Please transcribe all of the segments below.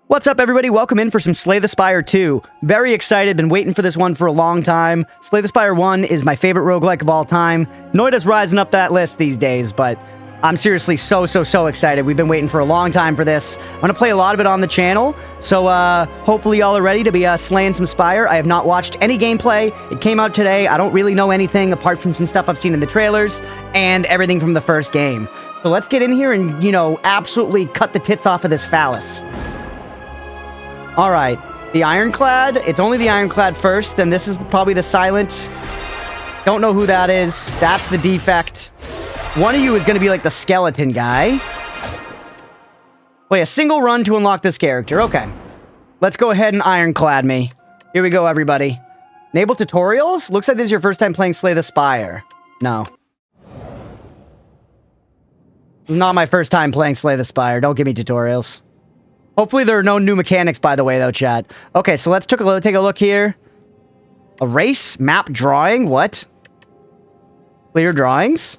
What's up, everybody? Welcome in for some Slay the Spire 2. Very excited, been waiting for this one for a long time. Slay the Spire 1 is my favorite roguelike of all time. Noida's rising up that list these days, but I'm seriously so excited. We've been waiting for a long time for this. I'm going to play a lot of it on the channel, so hopefully y'all are ready to be slaying some Spire. I have not watched any gameplay. It came out today. I don't really know anything apart from some stuff I've seen in the trailers and everything from the first game. So let's get in here and, you know, absolutely cut the tits off of this phallus. All right, the Ironclad. It's only the Ironclad first, then this is probably the Silent. Don't know who that is. That's the Defect. One of you is going to be like the skeleton guy. Play a single run to unlock this character. Okay, let's go ahead and Ironclad me. Here we go, everybody. Enable tutorials? Looks like this is your first time playing Slay the Spire. No. This is not my first time playing Slay the Spire. Don't give me tutorials. Hopefully there are no new mechanics, by the way, though, chat. Okay, so let's take a look here. Erase? Map drawing? What? Clear drawings?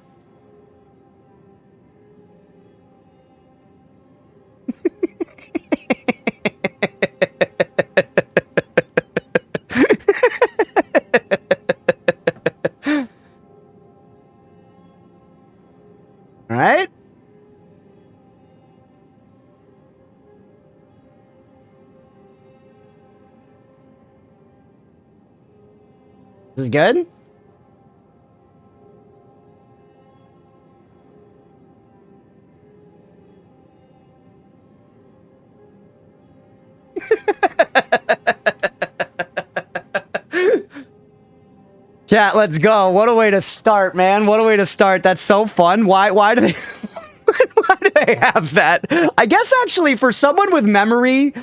All right. This is good. Chat, let's go. What a way to start, man. What a way to start. That's so fun. Why do they why do they have that? I guess actually for someone with memory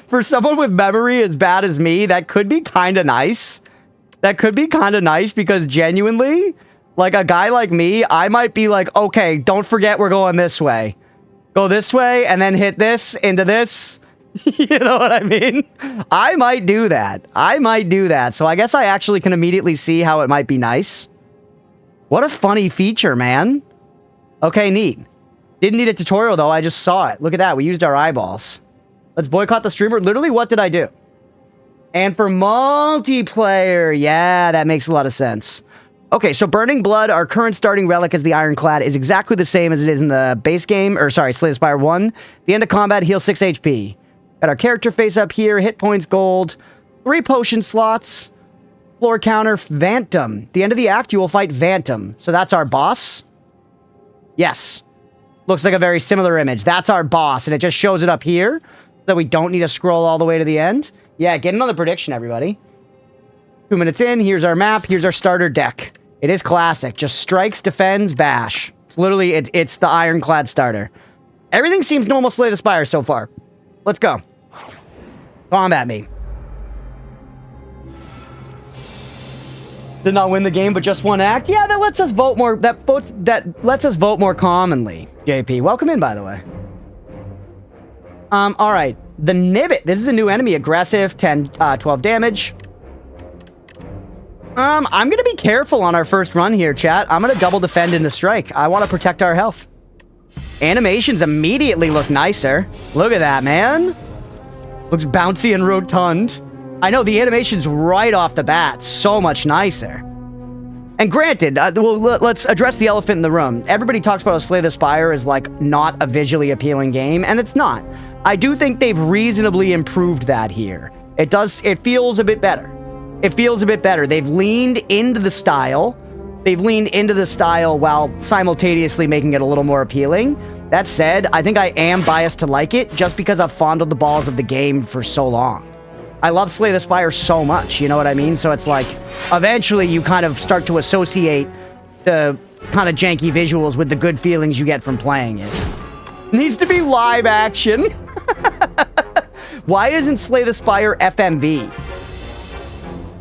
as bad as me, that could be kind of nice. That could be kind of nice because genuinely, like a guy like me, I might be like, okay, don't forget we're going this way. Go this way and then hit this into this. You know what I mean? I might do that. So I guess I actually can immediately see how it might be nice. What a funny feature, man. Okay, neat. Didn't need a tutorial though. I just saw it. Look at that. We used our eyeballs. Let's boycott the streamer. Literally, what did I do? And for multiplayer, yeah, that makes a lot of sense. Okay, so Burning Blood, our current starting relic as the Ironclad, is exactly the same as it is in the base game, or sorry, Slay the Spire 1. The end of combat, heal 6 HP. Got our character face up here, hit points gold, 3 potion slots, floor counter, Phantom. The end of the act, you will fight Phantom. So that's our boss? Yes. Looks like a very similar image. That's our boss, and it just shows it up here, so that we don't need to scroll all the way to the end. Yeah, get another prediction, everybody. 2 minutes in, here's our map, here's our starter deck. It is classic. Just strikes, defends, bash. It's literally, it's the Ironclad starter. Everything seems normal Slay the Spire so far. Let's go. Combat me. Did not win the game, but just one act? Yeah, that lets us vote more, that lets us vote more commonly. JP, welcome in, by the way. All right. The Nibbit. This is a new enemy. Aggressive, 12 damage. I'm going to be careful on our first run here, chat. I'm going to double defend into strike. I want to protect our health. Animations immediately look nicer. Look at that, man. Looks bouncy and rotund. I know, the animation's right off the bat. So much nicer. And granted, well, let's address the elephant in the room. Everybody talks about how Slay the Spire is, like, not a visually appealing game, and it's not. I do think they've reasonably improved that here. It feels a bit better. It feels a bit better. They've leaned into the style. While simultaneously making it a little more appealing. That said, I think I am biased to like it just because I've fondled the balls of the game for so long. I love Slay the Spire so much, you know what I mean? So it's like, eventually you kind of start to associate the kind of janky visuals with the good feelings you get from playing it. Needs to be live action. Why isn't Slay the Spire FMV?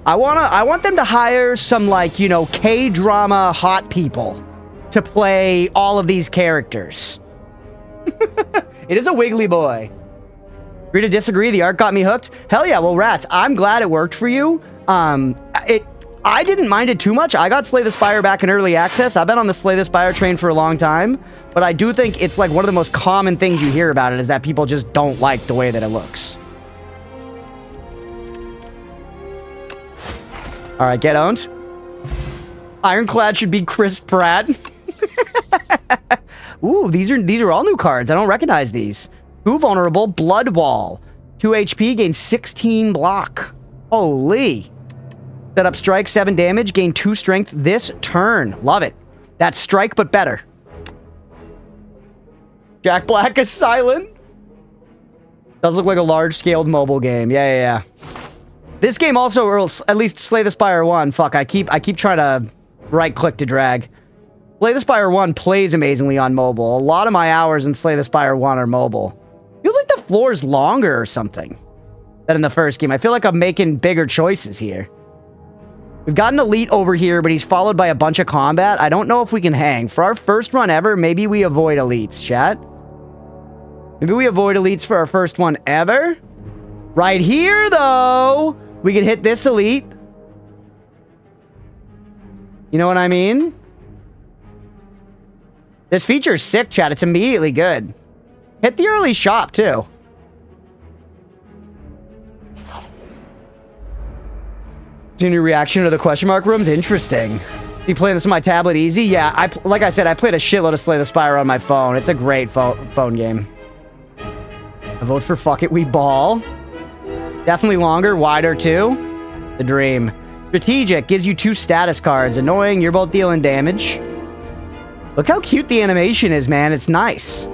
I want them to hire some, like, you know, K-drama hot people to play all of these characters. It is a wiggly boy. Agree to disagree, the art got me hooked. Hell yeah, well, Rats, I'm glad it worked for you. I didn't mind it too much. I got Slay the Spire back in early access. I've been on the Slay the Spire train for a long time, but I do think it's like one of the most common things you hear about it is that people just don't like the way that it looks. All right, get owned. Ironclad should be Chris Pratt. Ooh, these are all new cards. I don't recognize these. 2 vulnerable, Blood Wall. 2 HP, gain 16 block. Holy. Set up strike, 7 damage, gain 2 strength this turn. Love it. That's strike, but better. Jack Black is silent. Does look like a large-scaled mobile game. Yeah. This game also, or at least Slay the Spire 1. Fuck, I keep trying to right-click to drag. Slay the Spire 1 plays amazingly on mobile. A lot of my hours in Slay the Spire 1 are mobile. Feels like the floor's longer or something than in the first game. I feel like I'm making bigger choices here. We've got an elite over here, but he's followed by a bunch of combat. I don't know if we can hang. For our first run ever, maybe we avoid elites, chat. Maybe we avoid elites for our first one ever. Right here, though, we could hit this elite. You know what I mean? This feature is sick, chat. It's immediately good. Hit the early shop, too. Junior reaction to the question mark room's interesting. You playing this on my tablet easy? Yeah, like I said, I played a shitload of Slay the Spire on my phone. It's a great phone game. I vote for fuck it, we ball. Definitely longer, wider too. The dream. Strategic gives you 2 status cards. Annoying, you're both dealing damage. Look how cute the animation is, man. It's nice.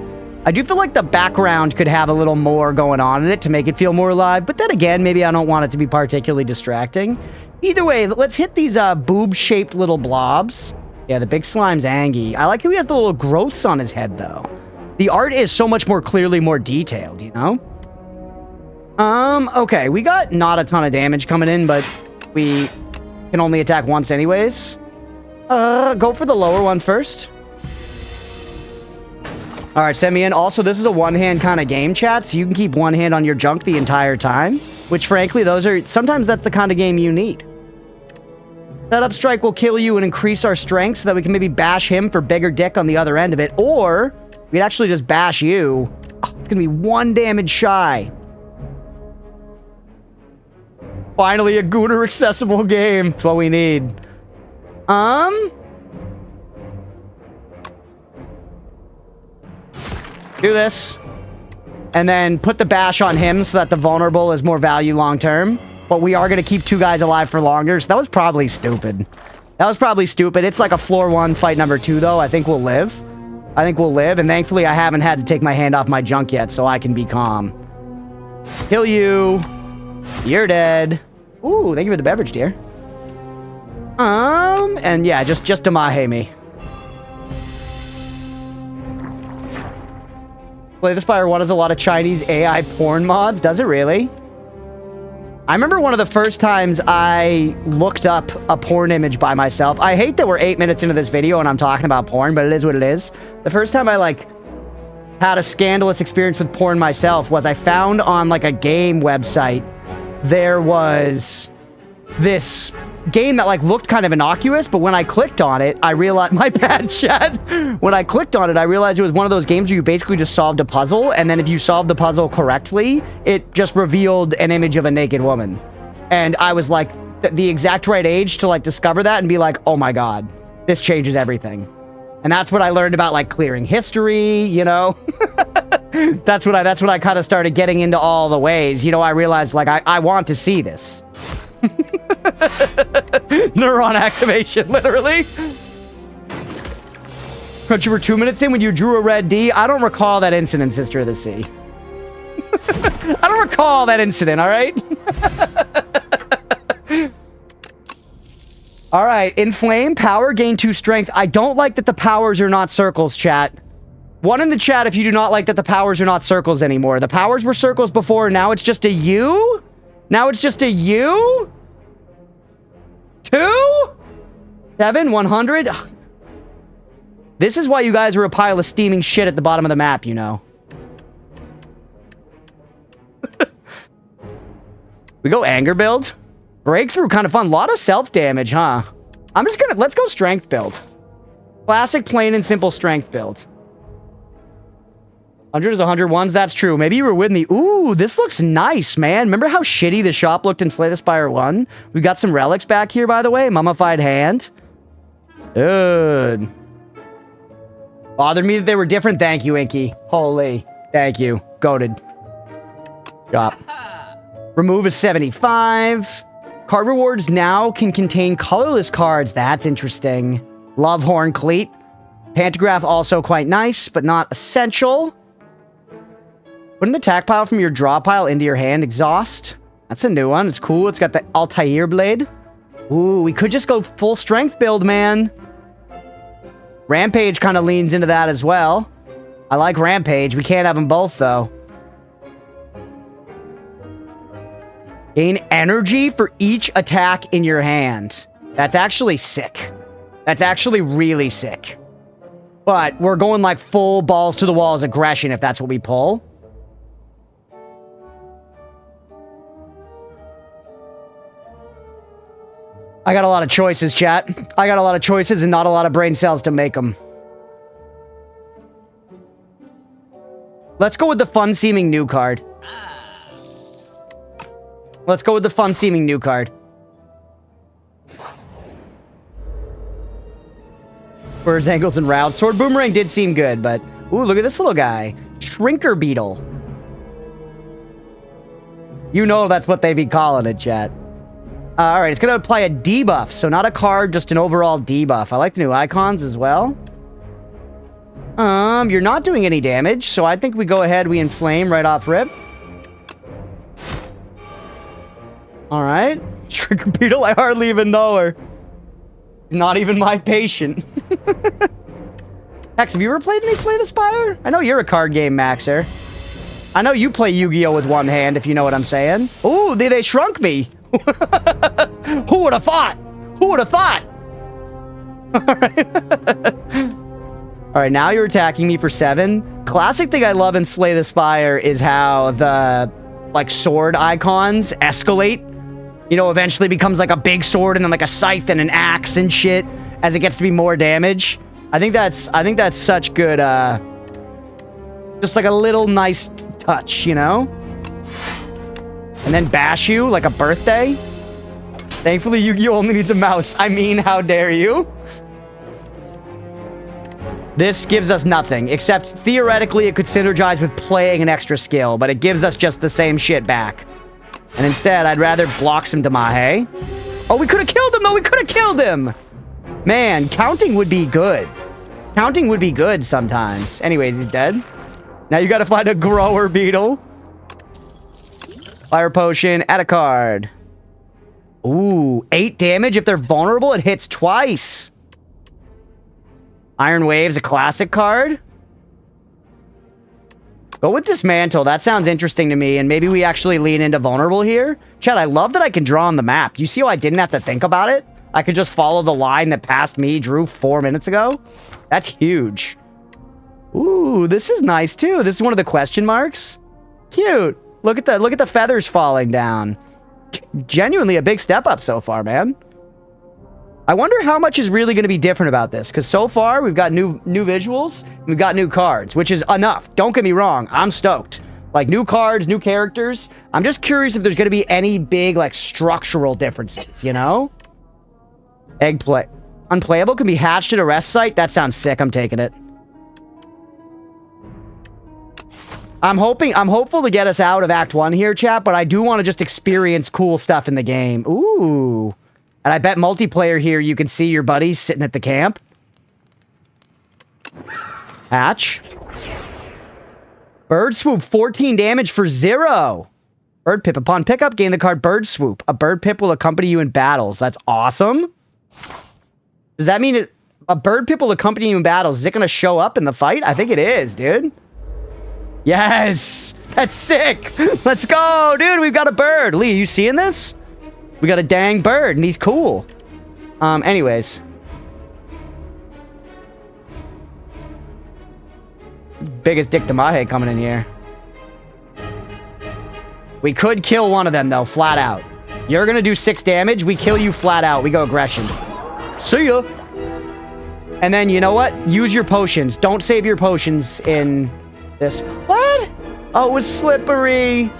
I do feel like the background could have a little more going on in it to make it feel more alive, but then again, maybe I don't want it to be particularly distracting. Either way, let's hit these boob-shaped little blobs. Yeah, the big slime's Angie. I like how he has the little growths on his head, though. The art is so much more clearly more detailed, you know? Okay, we got not a ton of damage coming in, but we can only attack once anyways. Go for the lower one first. All right, send me in. Also, this is a one-hand kind of game, chat, so you can keep one hand on your junk the entire time, which, frankly, sometimes that's the kind of game you need. Setup strike will kill you and increase our strength so that we can maybe bash him for bigger dick on the other end of it, or we'd actually just bash you. Oh, it's gonna be 1 damage shy. Finally, a Gooner accessible game. That's what we need. Do this. And then put the bash on him so that the vulnerable is more value long term. But we are going to keep 2 guys alive for longer. So that was probably stupid. It's like a floor 1 fight number 2, though. I think we'll live. And thankfully, I haven't had to take my hand off my junk yet, so I can be calm. Kill you. You're dead. Ooh, thank you for the beverage, dear. And yeah, just Damahe me. Slay the Spire 1 has a lot of Chinese AI porn mods. Does it really? I remember one of the first times I looked up a porn image by myself. I hate that we're 8 minutes into this video and I'm talking about porn, but it is what it is. The first time I, had a scandalous experience with porn myself was I found on, a game website, there was this game that looked kind of innocuous, but when I clicked on it, I realized my bad chat. When I clicked on it, I realized it was one of those games where you basically just solved a puzzle, and then if you solved the puzzle correctly, it just revealed an image of a naked woman. And I was the exact right age to discover that and be like, oh my god, this changes everything. And that's what I learned about clearing history, you know. that's when I kind of started getting into all the ways. You know, I realized I want to see this. Neuron activation, literally. Crunch, you were 2 minutes in when you drew a red D. I don't recall that incident, Sister of the Sea. I don't recall that incident, all right? All right, Inflame, power, gain 2 strength. I don't like that the powers are not circles, chat. 1 in the chat if you do not like that the powers are not circles anymore. The powers were circles before, now it's just a U? Now it's just a U? 2? 7? 100? Ugh. This is why you guys are a pile of steaming shit at the bottom of the map, you know. We go anger build. Breakthrough, kind of fun. A lot of self-damage, huh? I'm just gonna... Let's go strength build. Classic, plain, and simple strength build. 100 is 100 ones. That's true. Maybe you were with me. Ooh, this looks nice, man. Remember how shitty the shop looked in Slay the Spire 1? We've got some relics back here, by the way. Mummified hand. Good. Bothered me that they were different. Thank you, Inky. Holy. Thank you. Goated. Job. Remove a 75. Card rewards now can contain colorless cards. That's interesting. Love Horn Cleat. Pantograph also quite nice, but not essential. Put an attack pile from your draw pile into your hand. Exhaust. That's a new one. It's cool. It's got the Altair blade. Ooh, we could just go full strength build, man. Rampage kind of leans into that as well. I like Rampage. We can't have them both, though. Gain energy for each attack in your hand. That's actually sick. That's actually really sick. But we're going like full balls to the walls aggression if that's what we pull. I got a lot of choices, chat. I got a lot of choices and not a lot of brain cells to make them. Let's go with the fun-seeming new card. Let's go with the fun-seeming new card. Spurs, angles, and routes. Sword Boomerang did seem good, but... Ooh, look at this little guy. Shrinker Beetle. You know that's what they be calling it, chat. Alright, it's going to apply a debuff. So not a card, just an overall debuff. I like the new icons as well. You're not doing any damage, so I think we go ahead, we inflame right off rip. Alright. Shrinker Beetle, I hardly even know her. He's not even my patient. Hex, have you ever played any Slay the Spire? I know you're a card game maxer. I know you play Yu-Gi-Oh! With one hand, if you know what I'm saying. Ooh, they shrunk me. Who would have thought? Who would have thought? All right, now you're attacking me for 7. Classic thing I love in Slay the Spire is how the, like, sword icons escalate. You know, eventually becomes like a big sword and then like a scythe and an axe and shit as it gets to be more damage. I think that's such good, just like a little nice touch, you know? And then bash you like a birthday. Thankfully, Yu-Gi-Oh! Only needs a mouse. I mean, how dare you? This gives us nothing, except theoretically it could synergize with playing an extra skill, but it gives us just the same shit back. And instead, I'd rather block some Damahe. Oh, we could have killed him, though! We could have killed him! Man, counting would be good. Counting would be good sometimes. Anyways, he's dead. Now you gotta find a grower beetle. Fire potion, add a card. Ooh, 8 damage. If they're vulnerable, it hits twice. Iron Wave's a classic card. Go with Dismantle. That sounds interesting to me, and maybe we actually lean into vulnerable here. Chad, I love that I can draw on the map. You see how I didn't have to think about it? I could just follow the line that past me drew 4 minutes ago. That's huge. Ooh, this is nice too. This is one of the question marks. Cute. Look at the feathers falling down. Genuinely a big step up so far, man. I wonder how much is really going to be different about this, because so far we've got new visuals, and we've got new cards, which is enough. Don't get me wrong, I'm stoked. Like, new cards, new characters. I'm just curious if there's going to be any big, like, structural differences, you know? Eggplay. Unplayable can be hatched at a rest site? That sounds sick, I'm taking it. I'm hopeful to get us out of Act 1 here, chat, but I do want to just experience cool stuff in the game. Ooh. And I bet multiplayer here, you can see your buddies sitting at the camp. Hatch. Bird Swoop, 14 damage for 0. Bird Pip. Upon pickup, gain the card Bird Swoop. A Bird Pip will accompany you in battles. That's awesome. Does that mean a Bird Pip will accompany you in battles? Is it going to show up in the fight? I think it is, dude. Yes! That's sick! Let's go! Dude, we've got a bird! Lee, you seeing this? We got a dang bird, and he's cool. Anyways. Biggest dick Damahe coming in here. We could kill one of them, though, flat out. You're gonna do 6 damage, we kill you flat out, we go aggression. See ya! And then, you know what? Use your potions. Don't save your potions in This. What? Oh, it was slippery.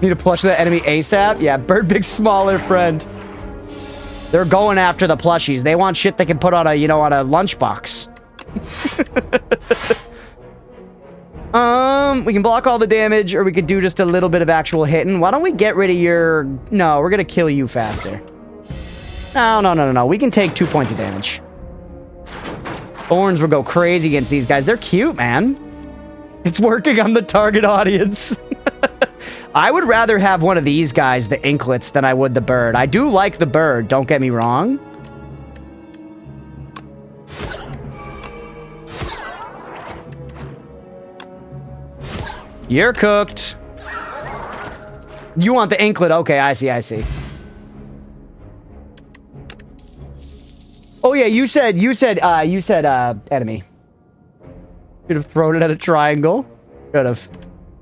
Need to plush that enemy ASAP? Yeah, bird big smaller friend. They're going after the plushies. They want shit they can put on a, you know, on a lunchbox. We can block all the damage, or we could do just a little bit of actual hitting. Why don't we get rid of your... No, we're gonna kill you faster. No. We can take 2 points of damage. Thorns will go crazy against these guys. They're cute, man. It's working on the target audience. I would rather have one of these guys, the inklets, than I would the bird. I do like the bird, don't get me wrong. You're cooked. You want the inklet. Okay, I see. Oh yeah, you said enemy. Should have thrown it at a triangle. Should have.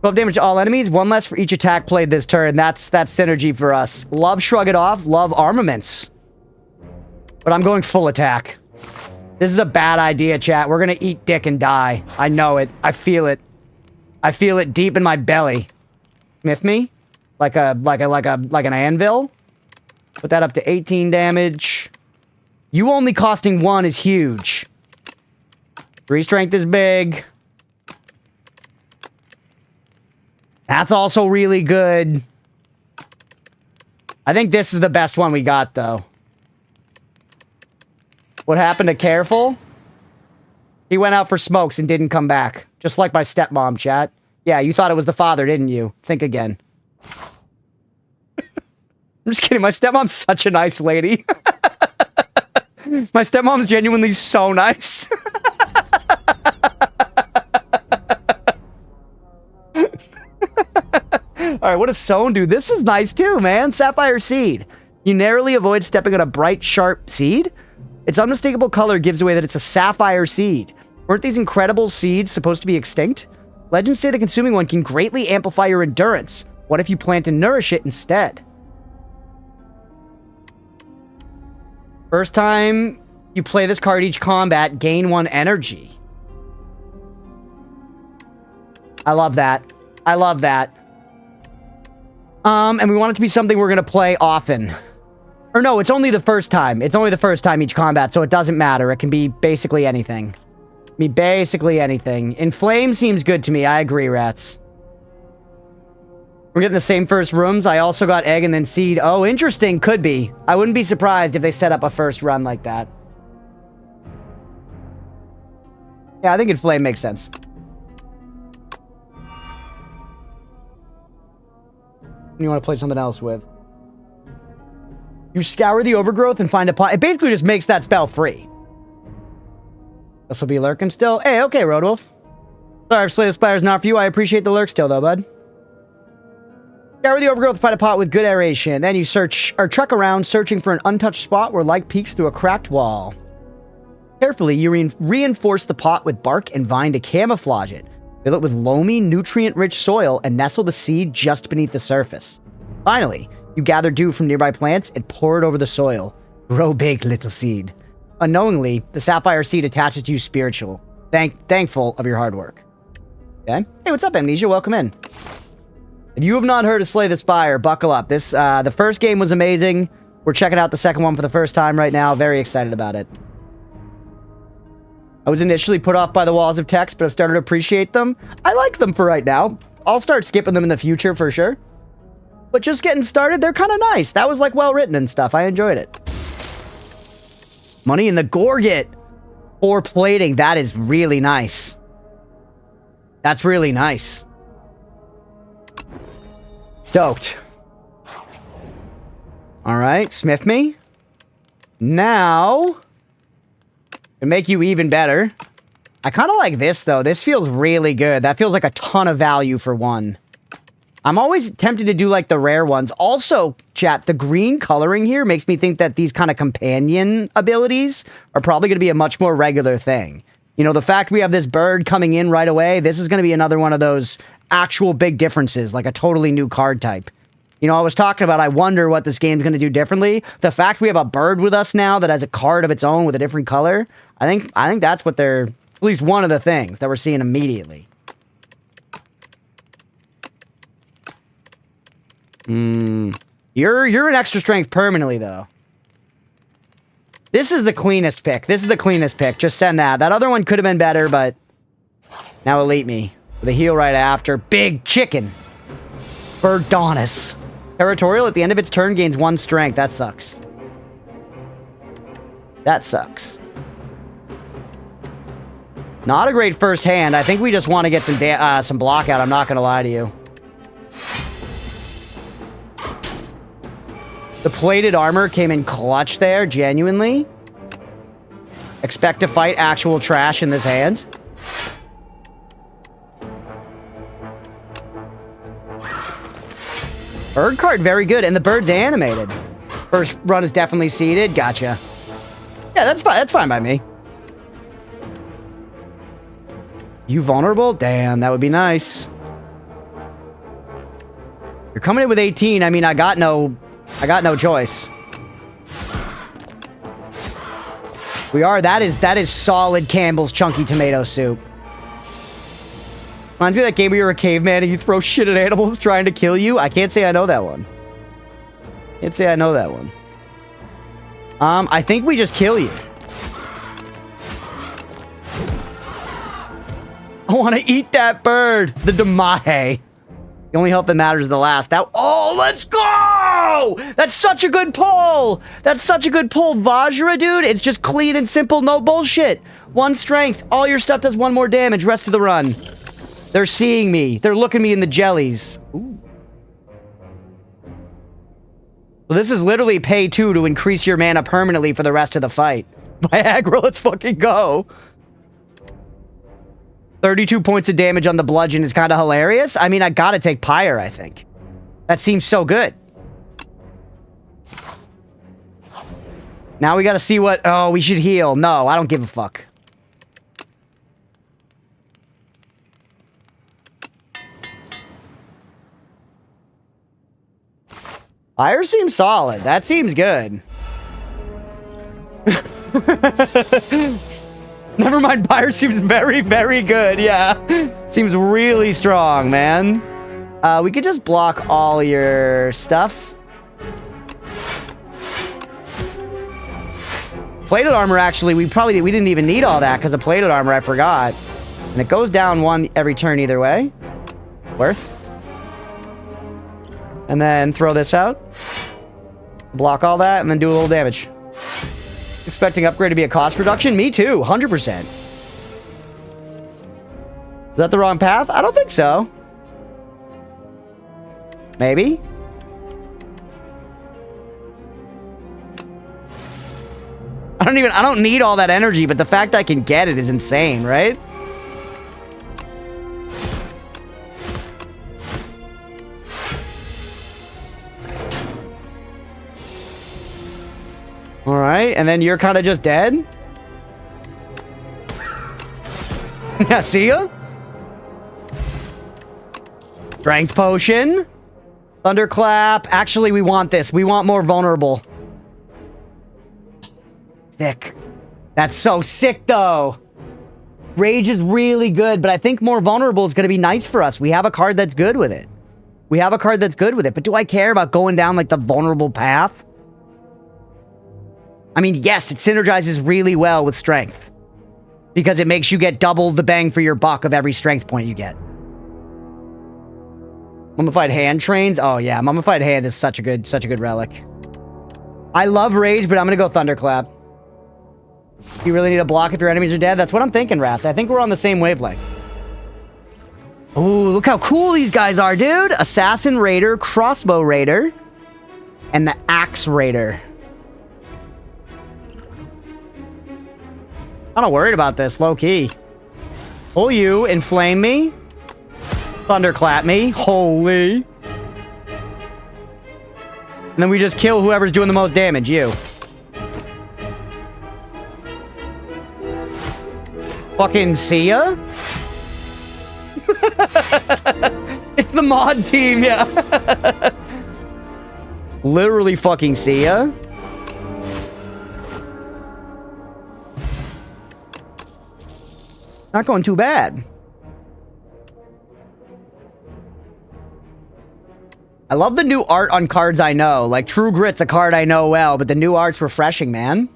12 damage to all enemies, 1 less for each attack played this turn. That's synergy for us. Love shrug it off, love armaments. But I'm going full attack. This is a bad idea, chat. We're gonna eat dick and die. I know it. I feel it. I feel it deep in my belly. Smith me? Like an anvil? Put that up to 18 damage. You only costing 1 is huge. 3 strength is big. That's also really good. I think this is the best one we got, though. What happened to Careful? He went out for smokes and didn't come back. Just like my stepmom, chat. Yeah, you thought it was the father, didn't you? Think again. I'm just kidding. My stepmom's such a nice lady. My stepmom's genuinely so nice. Alright, what does Sown do? This is nice too, man. Sapphire Seed. You narrowly avoid stepping on a bright, sharp seed? Its unmistakable color gives away that it's a sapphire seed. Weren't these incredible seeds supposed to be extinct? Legends say the consuming one can greatly amplify your endurance. What if you plant and nourish it instead? First time you play this card each combat, gain 1 energy. I love that. I love that. And we want it to be something we're going to play often. Or no, it's only the first time. It's only the first time each combat, so it doesn't matter. It can be basically anything. Basically anything. Inflame seems good to me. I agree, rats. We're getting the same first rooms. I also got egg and then seed. Oh, interesting. Could be. I wouldn't be surprised if they set up a first run like that. Yeah, I think Inflame makes sense. You want to play something else with? You scour the overgrowth and find a pot. It basically just makes that spell free. This will be lurking still. Hey, okay, Roadwolf. Sorry if Slay the Spire is not for you. I appreciate the lurk still, though, bud. Scour the overgrowth and find a pot with good aeration. Then you search or trek around, searching for an untouched spot where light peeks through a cracked wall. Carefully, you reinforce the pot with bark and vine to camouflage it. Fill it with loamy, nutrient-rich soil and nestle the seed just beneath the surface. Finally, you gather dew from nearby plants and pour it over the soil. Grow big, little seed. Unknowingly, the sapphire seed attaches to you spiritual. Thankful of your hard work. Okay? Hey, what's up, Amnesia? Welcome in. If you have not heard of Slay the Spire, buckle up. This, the first game was amazing. We're checking out the second one for the first time right now. Very excited about it. I was initially put off by the walls of text, but I've started to appreciate them. I like them for right now. I'll start skipping them in the future for sure. But just getting started, they're kind of nice. That was like well written and stuff. I enjoyed it. Money in the Gorget. 4 plating. That is really nice. That's really nice. Stoked. Alright, smith me. Now... to make you even better. I kind of like this, though. This feels really good. That feels like a ton of value for 1. I'm always tempted to do, like, the rare ones. Also, chat, the green coloring here makes me think that these kind of companion abilities are probably going to be a much more regular thing. You know, the fact we have this bird coming in right away, this is going to be another one of those actual big differences, like a totally new card type. You know, I was talking about, I wonder what this game's going to do differently. The fact we have a bird with us now that has a card of its own with a different color, I think that's what they're, at least one of the things that we're seeing immediately. You're an extra strength permanently, though. This is the cleanest pick. This is the cleanest pick. Just send that. That other one could have been better, but... Now elite me. With a heal right after. Big chicken. Birdonis. Territorial at the end of its turn gains 1 strength. That sucks. That sucks. Not a great first hand. I think we just want to get some block out. I'm not going to lie to you. The plated armor came in clutch there, genuinely. Expect to fight actual trash in this hand. Bird card, very good. And the bird's animated. First run is definitely seeded. Gotcha. Yeah, that's fine. That's fine by me. You vulnerable? Damn, that would be nice. You're coming in with 18. I mean, I got no choice. That is solid Campbell's chunky tomato soup. Reminds me of that game where you're a caveman and you throw shit at animals trying to kill you. I can't say I know that one. Can't say I know that one. I think we just kill you. I want to eat that bird. The Damahe. The only health that matters is the last. Oh, let's go! That's such a good pull! That's such a good pull. Vajra, dude. It's just clean and simple. No bullshit. 1 strength. All your stuff does 1 more damage. Rest of the run. They're seeing me. They're looking me in the jellies. Ooh. Well, this is literally pay 2 to increase your mana permanently for the rest of the fight. Viagra, let's fucking go. 32 points of damage on the bludgeon is kind of hilarious. I mean, I gotta take Pyre, I think. That seems so good. Now we gotta see what... Oh, we should heal. No, I don't give a fuck. Pyre seems solid. That seems good. Never mind, Pyre seems very, very good, yeah. Seems really strong, man. We could just block all your stuff. Plated armor, actually, we didn't even need all that, because of plated armor, I forgot. And it goes down 1 every turn either way. Worth. And then throw this out. Block all that, and then do a little damage. Expecting upgrade to be a cost reduction? Me too, 100%. Is that the wrong path? I don't think so. Maybe? I don't need all that energy, but the fact I can get it is insane, right? Alright, and then you're kind of just dead? Yeah, see ya? Strength potion. Thunderclap. Actually, we want this. We want more vulnerable. Sick. That's so sick, though. Rage is really good, but I think more vulnerable is going to be nice for us. We have a card that's good with it. We have a card that's good with it, but do I care about going down, like, the vulnerable path? I mean, yes, it synergizes really well with strength. Because it makes you get double the bang for your buck of every strength point you get. Mummified Hand trains? Oh, yeah, Mummified Hand is such a good relic. I love Rage, but I'm gonna go Thunderclap. You really need a block if your enemies are dead? That's what I'm thinking, Rats. I think we're on the same wavelength. Ooh, look how cool these guys are, dude! Assassin Raider, Crossbow Raider, and the Axe Raider. I'm not worried about this, low-key. Pull you, inflame me, thunderclap me, holy. And then we just kill whoever's doing the most damage, you. Fucking see ya? It's the mod team, yeah. Literally fucking see ya. Not going too bad. I love the new art on cards I know. Like, True Grit's a card I know well, but the new art's refreshing, man.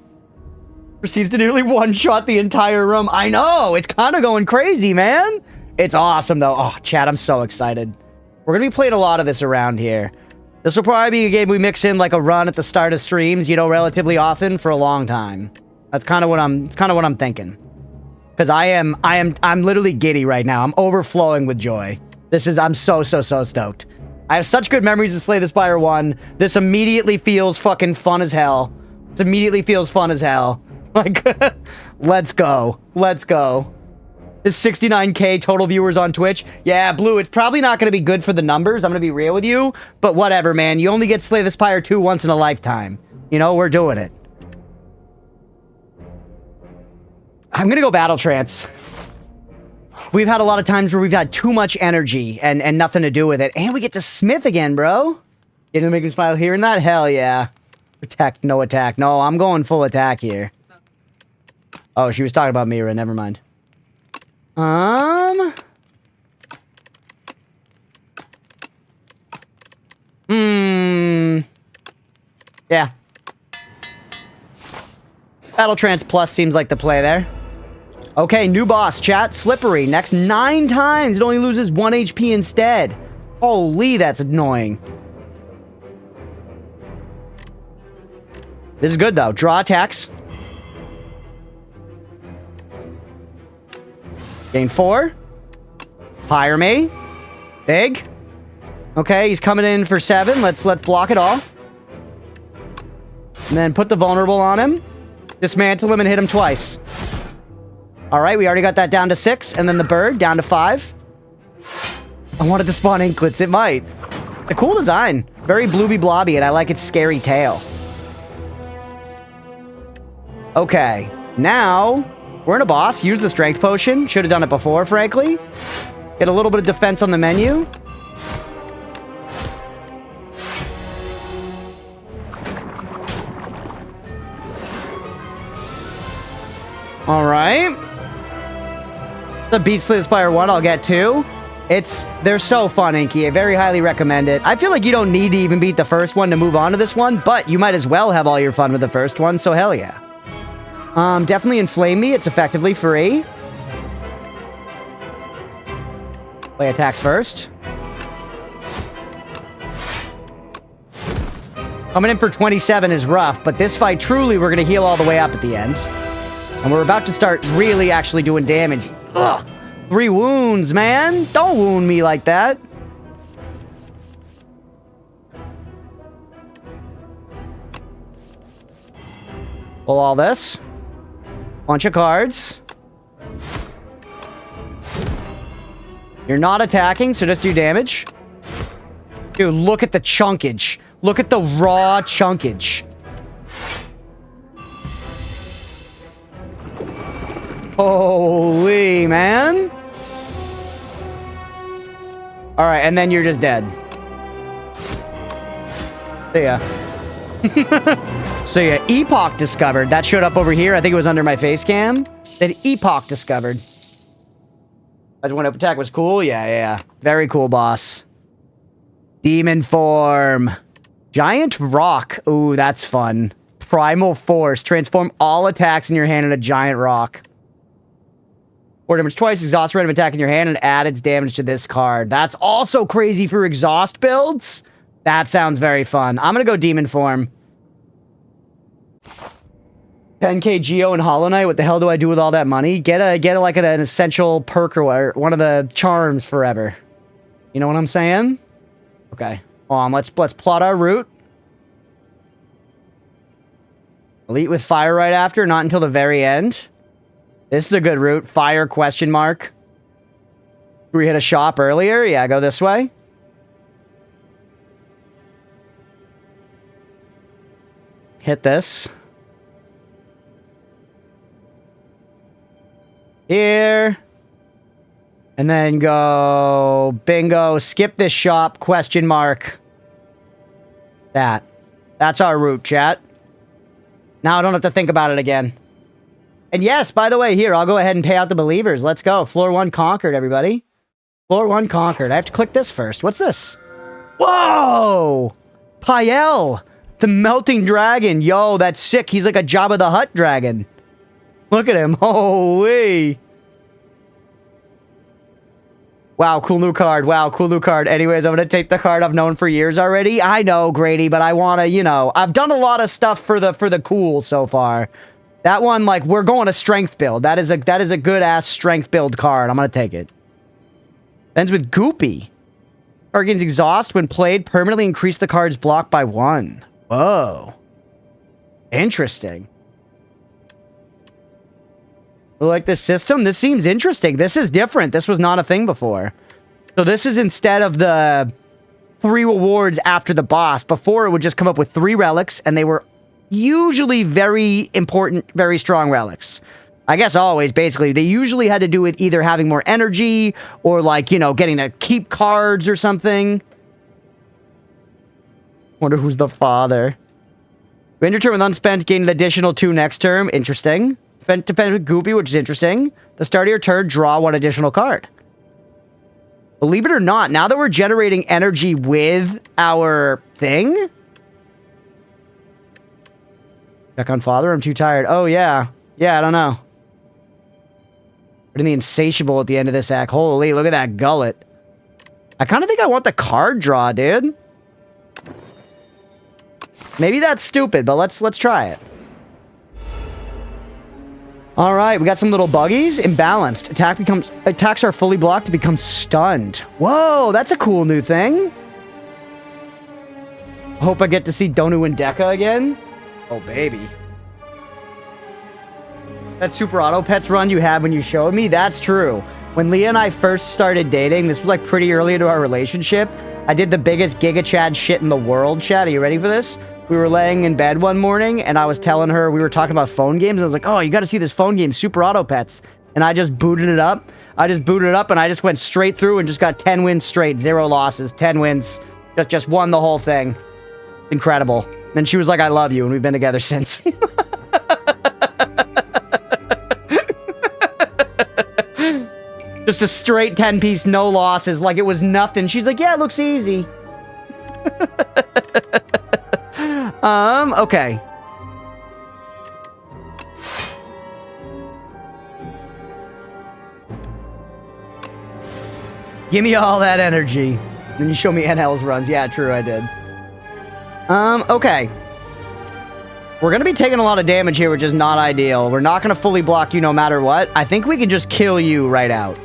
Proceeds to nearly one-shot the entire room. I know! It's kind of going crazy, man! It's awesome, though. Oh, chat, I'm so excited. We're gonna be playing a lot of this around here. This will probably be a game we mix in like a run at the start of streams, you know, relatively often for a long time. That's kind of what I'm thinking. Because I'm literally giddy right now. I'm overflowing with joy. I'm so stoked. I have such good memories of Slay the Spire 1. This immediately feels fucking fun as hell. This immediately feels fun as hell. Like, let's go. Let's go. It's 69K total viewers on Twitch. Yeah, Blue, it's probably not going to be good for the numbers. I'm going to be real with you. But whatever, man. You only get Slay the Spire 2 once in a lifetime. You know, we're doing it. I'm going to go Battle Trance. We've had a lot of times where we've had too much energy and nothing to do with it. And we get to Smith again, bro. You gonna make me smile hearing that? Hell yeah. Protect, no attack. No, I'm going full attack here. Oh, she was talking about Mira. Never mind. Yeah. Battle Trance Plus seems like the play there. Okay, new boss, chat. Slippery. Next 9 times, it only loses 1 HP instead. Holy, that's annoying. This is good, though. Draw attacks. Gain 4. Hire me. Big. Okay, he's coming in for 7. Let's block it all. And then put the vulnerable on him. Dismantle him and hit him twice. Alright, we already got that down to 6. And then the bird down to 5. I wanted to spawn inklets. It might. A cool design. Very blooby blobby, and I like its scary tail. Okay. Now, we're in a boss. Use the strength potion. Should have done it before, frankly. Get a little bit of defense on the menu. Alright. The Beat Slay the Spire 1, I'll get 2. They're so fun, Inky. I very highly recommend it. I feel like you don't need to even beat the first one to move on to this one, but you might as well have all your fun with the first one, so hell yeah. Definitely Inflame Me. It's effectively free. Play attacks first. Coming in for 27 is rough, but this fight, truly, we're going to heal all the way up at the end. And we're about to start really actually doing damage. Ugh! 3 wounds, man! Don't wound me like that. Pull all this. Bunch of cards. You're not attacking, so just do damage. Dude, look at the chunkage. Look at the raw chunkage. Holy, man. Alright, and then you're just dead. See ya. So yeah, Epoch discovered. That showed up over here. I think it was under my face cam. That Epoch discovered. That one up attack was cool. Yeah. Very cool, boss. Demon form. Giant rock. Ooh, that's fun. Primal force. Transform all attacks in your hand into a giant rock. Or damage twice. Exhaust random attack in your hand and add its damage to this card. That's also crazy for exhaust builds. That sounds very fun. I'm gonna go demon form. 10k Geo and Hollow Knight. What the hell do I do with all that money? Get like an essential perk or one of the charms forever. You know what I'm saying? Okay. Let's plot our route. Elite with fire right after, not until the very end. This is a good route. Fire question mark. We hit a shop earlier. Yeah, go this way. Hit this. Here. And then go bingo. Skip this shop question mark. That's our route, chat. Now I don't have to think about it again. And yes, by the way, here, I'll go ahead and pay out the believers. Let's go. Floor 1 conquered, everybody. Floor 1 conquered. I have to click this first. What's this? Whoa! Pael! The melting dragon. Yo, that's sick. He's like a Jabba the Hutt dragon. Look at him. Holy. Wow, cool new card. Wow, cool new card. Anyways, I'm going to take the card I've known for years already. I know, Grady, but I want to, you know, I've done a lot of stuff for the cool so far. That one, like, we're going to strength build. That is a good-ass strength build card. I'm going to take it. Ends with Goopy. Card gains exhaust. When played, permanently increase the card's block by 1. Whoa. Interesting. Like this system? This seems interesting. This is different. This was not a thing before. So this is instead of the 3 rewards after the boss. Before, it would just come up with 3 relics, and they were usually very important, very strong relics. I guess always, basically. They usually had to do with either having more energy or, like, you know, getting to keep cards or something. Wonder who's the father. End your turn with unspent, gain an additional 2 next turn. Interesting. Defend with Goopy, which is interesting. The start of your turn, draw 1 additional card. Believe it or not, now that we're generating energy with our thing... Check on father, I'm too tired. Oh, yeah. Yeah, I don't know. Putting the insatiable at the end of this act. Holy, look at that gullet. I kind of think I want the card draw, dude. Maybe that's stupid, but let's try it. All right, we got some little buggies. Imbalanced. Attacks are fully blocked to become stunned. Whoa, that's a cool new thing. Hope I get to see Donu and Deka again. Oh, baby. That Super Auto Pets run you had when you showed me, that's true. When Leah and I first started dating, this was like pretty early into our relationship, I did the biggest Giga Chad shit in the world, Chad. Are you ready for this? We were laying in bed one morning, and I was telling her, we were talking about phone games, and I was like, oh, you got to see this phone game, Super Auto Pets. And I just booted it up. And I just went straight through and just got 10 wins straight, 0 losses, 10 wins. Just won the whole thing. Incredible. Then she was like, I love you, and we've been together since. Just a straight 10-piece, no losses, like it was nothing. She's like, yeah, it looks easy. Okay. Give me all that energy. Then you show me NL's runs. Yeah, true, I did. Okay. We're gonna be taking a lot of damage here, which is not ideal. We're not gonna fully block you no matter what. I think we can just kill you right out.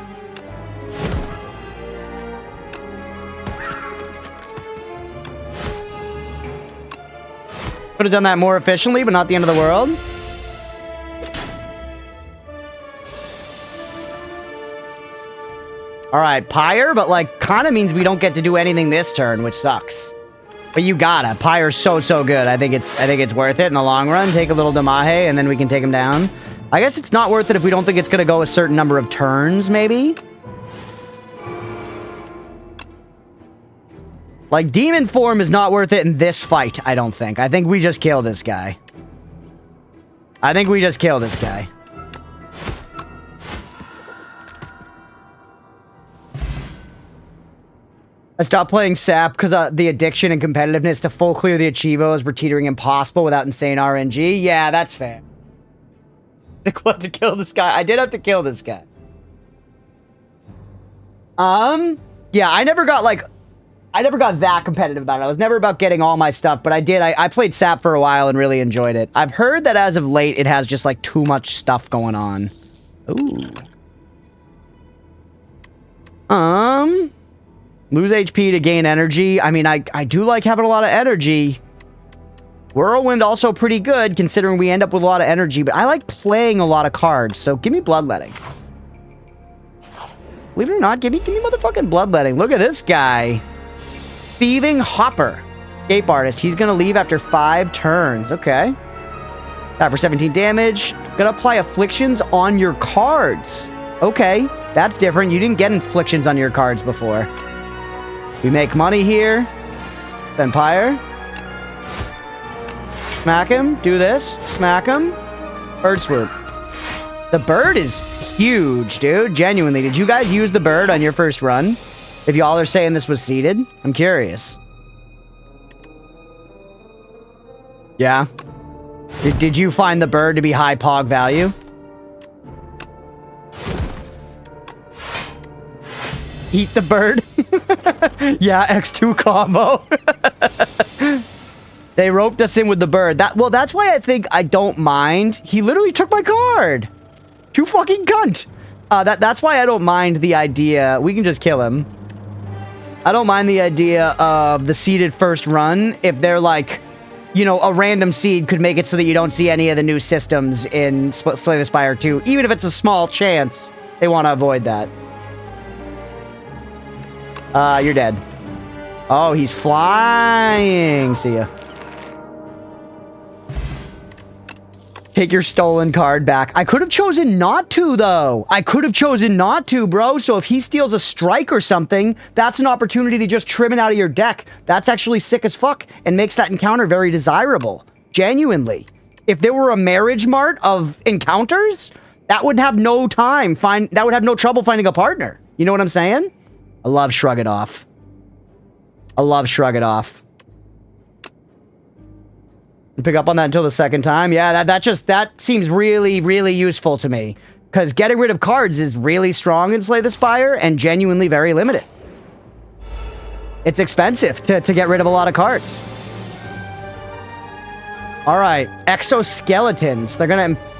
Could have done that more efficiently, but not the end of the world. Alright, Pyre, but like, kind of means we don't get to do anything this turn, which sucks. But you gotta. Pyre's so good. I think it's worth it in the long run. Take a little Damahe, and then we can take him down. I guess it's not worth it if we don't think it's gonna go a certain number of turns, maybe? Like, demon form is not worth it in this fight, I don't think. I think we just kill this guy. I stopped playing SAP because the addiction and competitiveness to full clear the Achievos were teetering impossible without insane RNG. Yeah, that's fair. I want to kill this guy. I did have to kill this guy. Yeah, I never got that competitive about it. I was never about getting all my stuff, but I played SAP for a while and really enjoyed it. I've heard that as of late, it has just, like, too much stuff going on. Ooh. Lose HP to gain energy. I mean, I do like having a lot of energy. Whirlwind also pretty good, considering we end up with a lot of energy, but I like playing a lot of cards, so give me Bloodletting. Believe it or not, give me motherfucking Bloodletting. Look at this guy. Thieving Hopper. Escape Artist. He's gonna leave after 5 turns. Okay. That for 17 damage. Gonna apply afflictions on your cards. Okay. That's different. You didn't get inflictions on your cards before. We make money here. Vampire. Smack him. Do this. Smack him. Bird Swoop. The bird is huge, dude. Genuinely. Did you guys use the bird on your first run? If y'all are saying this was seeded, I'm curious. Yeah? Did you find the bird to be high pog value? Eat the bird? Yeah, X2 combo. They roped us in with the bird. Well, that's why I think I don't mind. He literally took my card. You fucking cunt. That's why I don't mind the idea. We can just kill him. I don't mind the idea of the seeded first run if they're like, you know, a random seed could make it so that you don't see any of the new systems in Slay the Spire 2. Even if it's a small chance, they want to avoid that. You're dead. Oh, he's flying. See ya. Take your stolen card back. I could have chosen not to, though. I could have chosen not to, bro. So if he steals a strike or something, that's an opportunity to just trim it out of your deck. That's actually sick as fuck and makes that encounter very desirable. Genuinely. If there were a marriage mart of encounters, that would have no time. That would have no trouble finding a partner. You know what I'm saying? I love Shrug It Off. I love Shrug It Off. Pick up on that until the second time. Yeah, that seems really, really useful to me. Because getting rid of cards is really strong in Slay the Spire and genuinely very limited. It's expensive to get rid of a lot of cards. Alright, exoskeletons.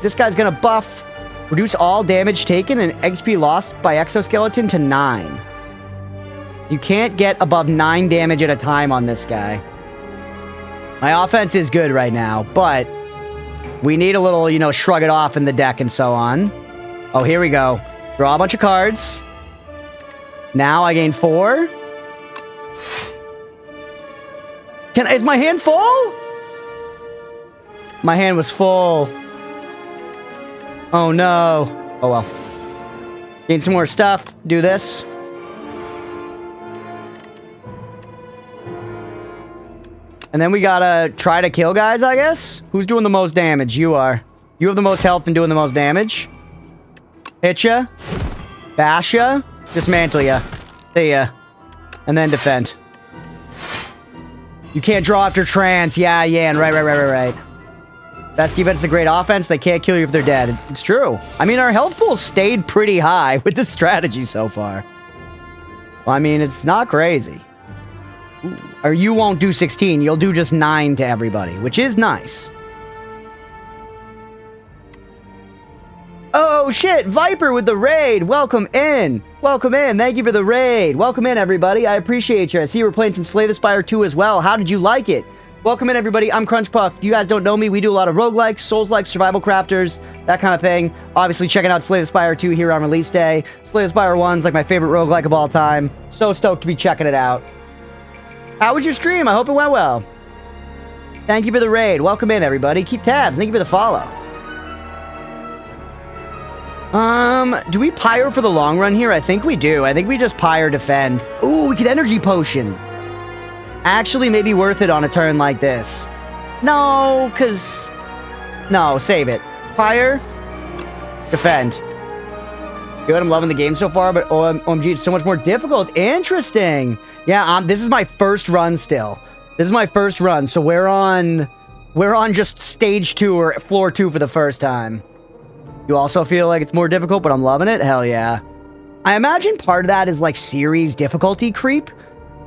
This guy's gonna buff, reduce all damage taken and XP lost by exoskeleton to 9. You can't get above 9 damage at a time on this guy. My offense is good right now, but we need a little, you know, shrug it off in the deck and so on. Oh, here we go. Draw a bunch of cards. Now I gain 4. Is my hand full? My hand was full. Oh, no. Oh, well. Gain some more stuff. Do this. And then we gotta try to kill guys, I guess? Who's doing the most damage? You are. You have the most health and doing the most damage. Hit ya. Bash ya. Dismantle ya. See ya. And then defend. You can't draw after trance. Yeah, and right. Best defense is a great offense. They can't kill you if they're dead. It's true. I mean, our health pool stayed pretty high with this strategy so far. Well, I mean, it's not crazy. Or you won't do 16, you'll do just 9 to everybody, which is nice. Oh shit, Viper with the raid, welcome in. Welcome in, thank you for the raid. Welcome in everybody, I appreciate you. I see you were playing some Slay the Spire 2 as well. How did you like it? Welcome in everybody, I'm Crunchpuff. If you guys don't know me, we do a lot of roguelikes, souls-likes, survival crafters, that kind of thing. Obviously checking out Slay the Spire 2 here on release day. Slay the Spire 1's like my favorite roguelike of all time. So stoked to be checking it out. How was your stream? I hope it went well. Thank you for the raid. Welcome in, everybody. Keep tabs. Thank you for the follow. Do we pyre for the long run here? I think we do. I think we just pyre defend. Ooh, we could energy potion. Actually, maybe worth it on a turn like this. No, because... No, save it. Pyre. Defend. Good, I'm loving the game so far, but OMG, it's so much more difficult. Interesting. Yeah, this is my first run still. This is my first run, so we're on just stage 2 or floor 2 for the first time. You also feel like it's more difficult, but I'm loving it? Hell yeah. I imagine part of that is like series difficulty creep.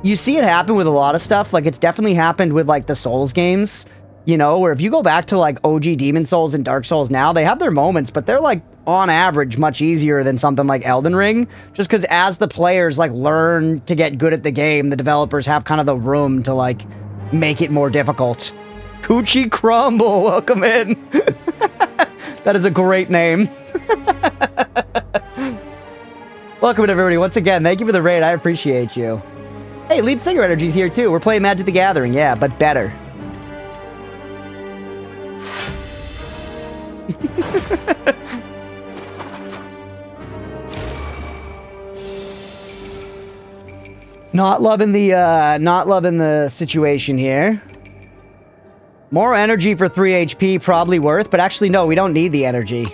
You see it happen with a lot of stuff. Like it's definitely happened with like the Souls games, you know, where if you go back to like OG Demon Souls and Dark Souls now, they have their moments, but they're like on average much easier than something like Elden Ring, just because as the players like learn to get good at the game, the developers have kind of the room to like make it more difficult. Coochie Crumble, welcome in. That is a great name. Welcome in everybody once again. Thank you for the raid. I appreciate you. Hey, Lead Singer Energy's here too. We're playing Magic the Gathering, yeah, but better. Not loving the situation here. More energy for 3 HP, probably worth, but actually, no, we don't need the energy.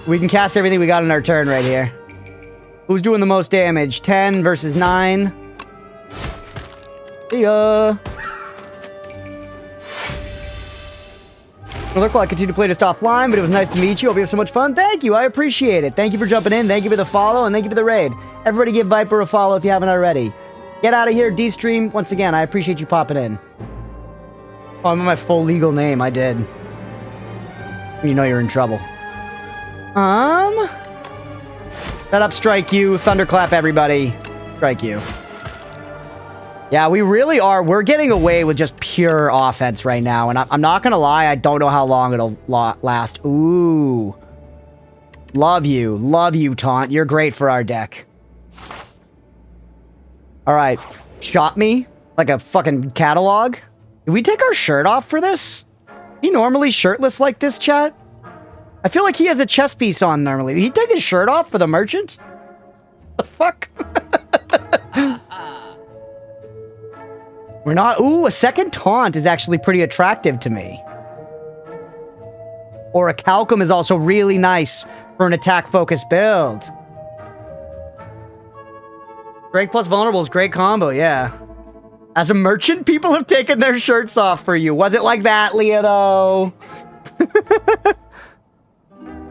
We can cast everything we got in our turn right here. Who's doing the most damage? 10 versus 9. See ya. Look, I continue to play this offline, but it was nice to meet you. Hope you have so much fun. Thank you. I appreciate it. Thank you for jumping in. Thank you for the follow, and thank you for the raid. Everybody give Viper a follow if you haven't already. Get out of here, D-Stream. Once again, I appreciate you popping in. Oh, I'm in my full legal name. I did. You know you're in trouble. Set up, strike you. Thunderclap, everybody. Strike you. Yeah, we really are. We're getting away with just pure offense right now. And I'm not going to lie. I don't know how long it'll last. Ooh. Love you. Love you, Taunt. You're great for our deck. All right. Shot me like a fucking catalog. Did we take our shirt off for this? He normally shirtless like this, chat? I feel like he has a chest piece on normally. Did he take his shirt off for the merchant? The fuck? We're not... Ooh, a second taunt is actually pretty attractive to me. Or a Calcum is also really nice for an attack-focused build. Drake plus vulnerable is great combo, yeah. As a merchant, people have taken their shirts off for you. Was it like that, Leodo?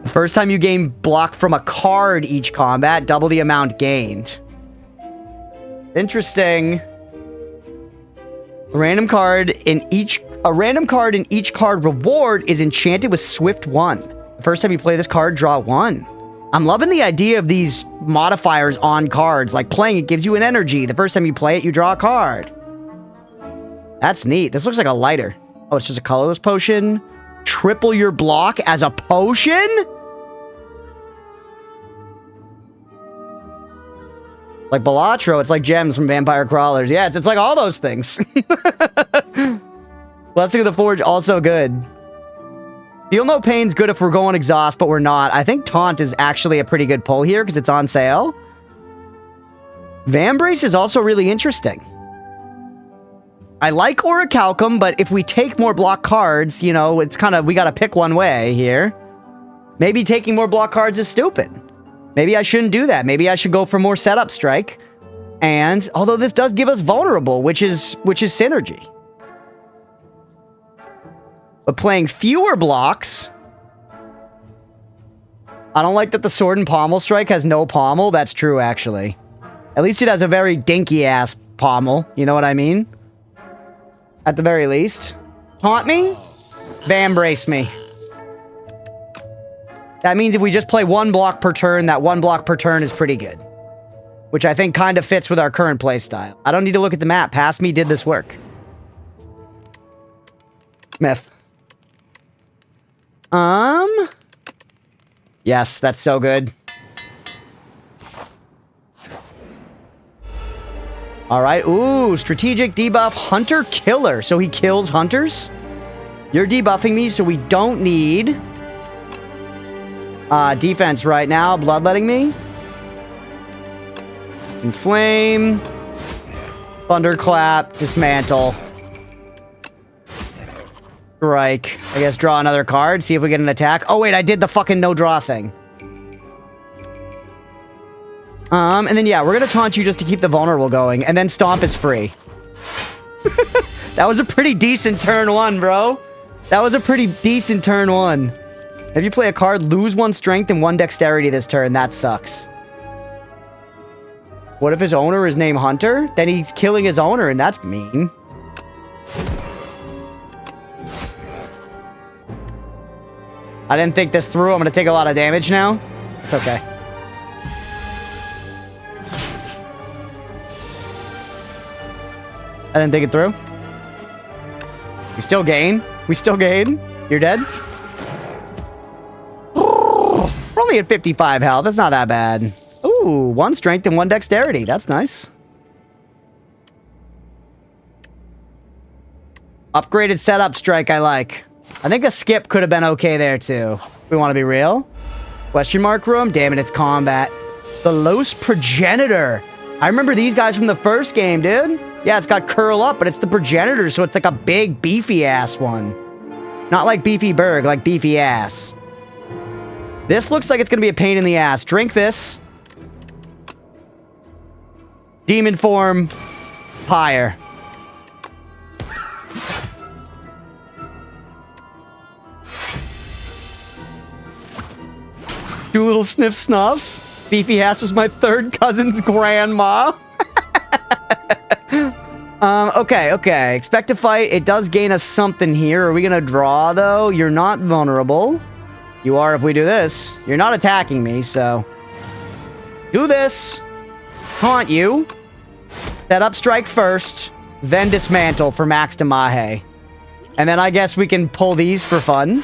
The first time you gain block from a card each combat, double the amount gained. Interesting. A random card in each card reward is enchanted with Swift 1. The first time you play this card, draw 1. I'm loving the idea of these modifiers on cards. Like playing it gives you an energy. The first time you play it, you draw a card. That's neat. This looks like a lighter. Oh, it's just a colorless potion. Triple your block as a potion? Like Balatro, it's like gems from Vampire Crawlers. Yeah, it's like all those things. Blessing of the Forge, also good. Feel No Pain's good if we're going exhaust, but we're not. I think Taunt is actually a pretty good pull here because it's on sale. Vambrace is also really interesting. I like Orichalcum, but if we take more block cards, you know, it's kind of, we got to pick one way here. Maybe taking more block cards is stupid. Maybe I shouldn't do that. Maybe I should go for more setup strike. And although this does give us vulnerable, which is synergy. But playing fewer blocks, I don't like that the sword and pommel strike has no pommel. That's true, actually. At least it has a very dinky ass pommel. You know what I mean? At the very least. Taunt me? Vambrace me. That means if we just play one block per turn, that one block per turn is pretty good. Which I think kind of fits with our current playstyle. I don't need to look at the map. Past me did this work. Myth. Yes, that's so good. Alright, ooh, strategic debuff, Hunter Killer. So he kills hunters? You're debuffing me, so we don't need... defense right now, bloodletting me. Inflame. Thunderclap. Dismantle. Strike. I guess draw another card, see if we get an attack. Oh wait, I did the fucking no draw thing. And then yeah, we're gonna taunt you just to keep the vulnerable going, and then stomp is free. That was a pretty decent turn one, bro. That was a pretty decent turn one. If you play a card, lose 1 strength and 1 dexterity this turn, that sucks. What if his owner is named Hunter? Then he's killing his owner, and that's mean. I didn't think this through. I'm gonna take a lot of damage now. It's okay. I didn't think it through. We still gain. We still gain. You're dead. We're only at 55 health. That's not that bad. Ooh, 1 strength and 1 dexterity. That's nice. Upgraded setup strike I like. I think a skip could have been okay there too. We want to be real. Question mark room? Damn it, it's combat. The Los Progenitor. I remember these guys from the first game, dude. Yeah, it's got curl up, but it's the Progenitor, so it's like a big, beefy ass one. Not like Beefy Berg, like beefy ass. This looks like it's gonna be a pain in the ass. Drink this. Demon form. Pyre. Do little sniff snuffs. Beefy ass was my third cousin's grandma. Okay. Expect to fight. It does gain us something here. Are we gonna draw, though? You're not vulnerable. You are if we do this. You're not attacking me, so... Do this. Taunt you. Set up strike first. Then dismantle for max Damahe. And then I guess we can pull these for fun.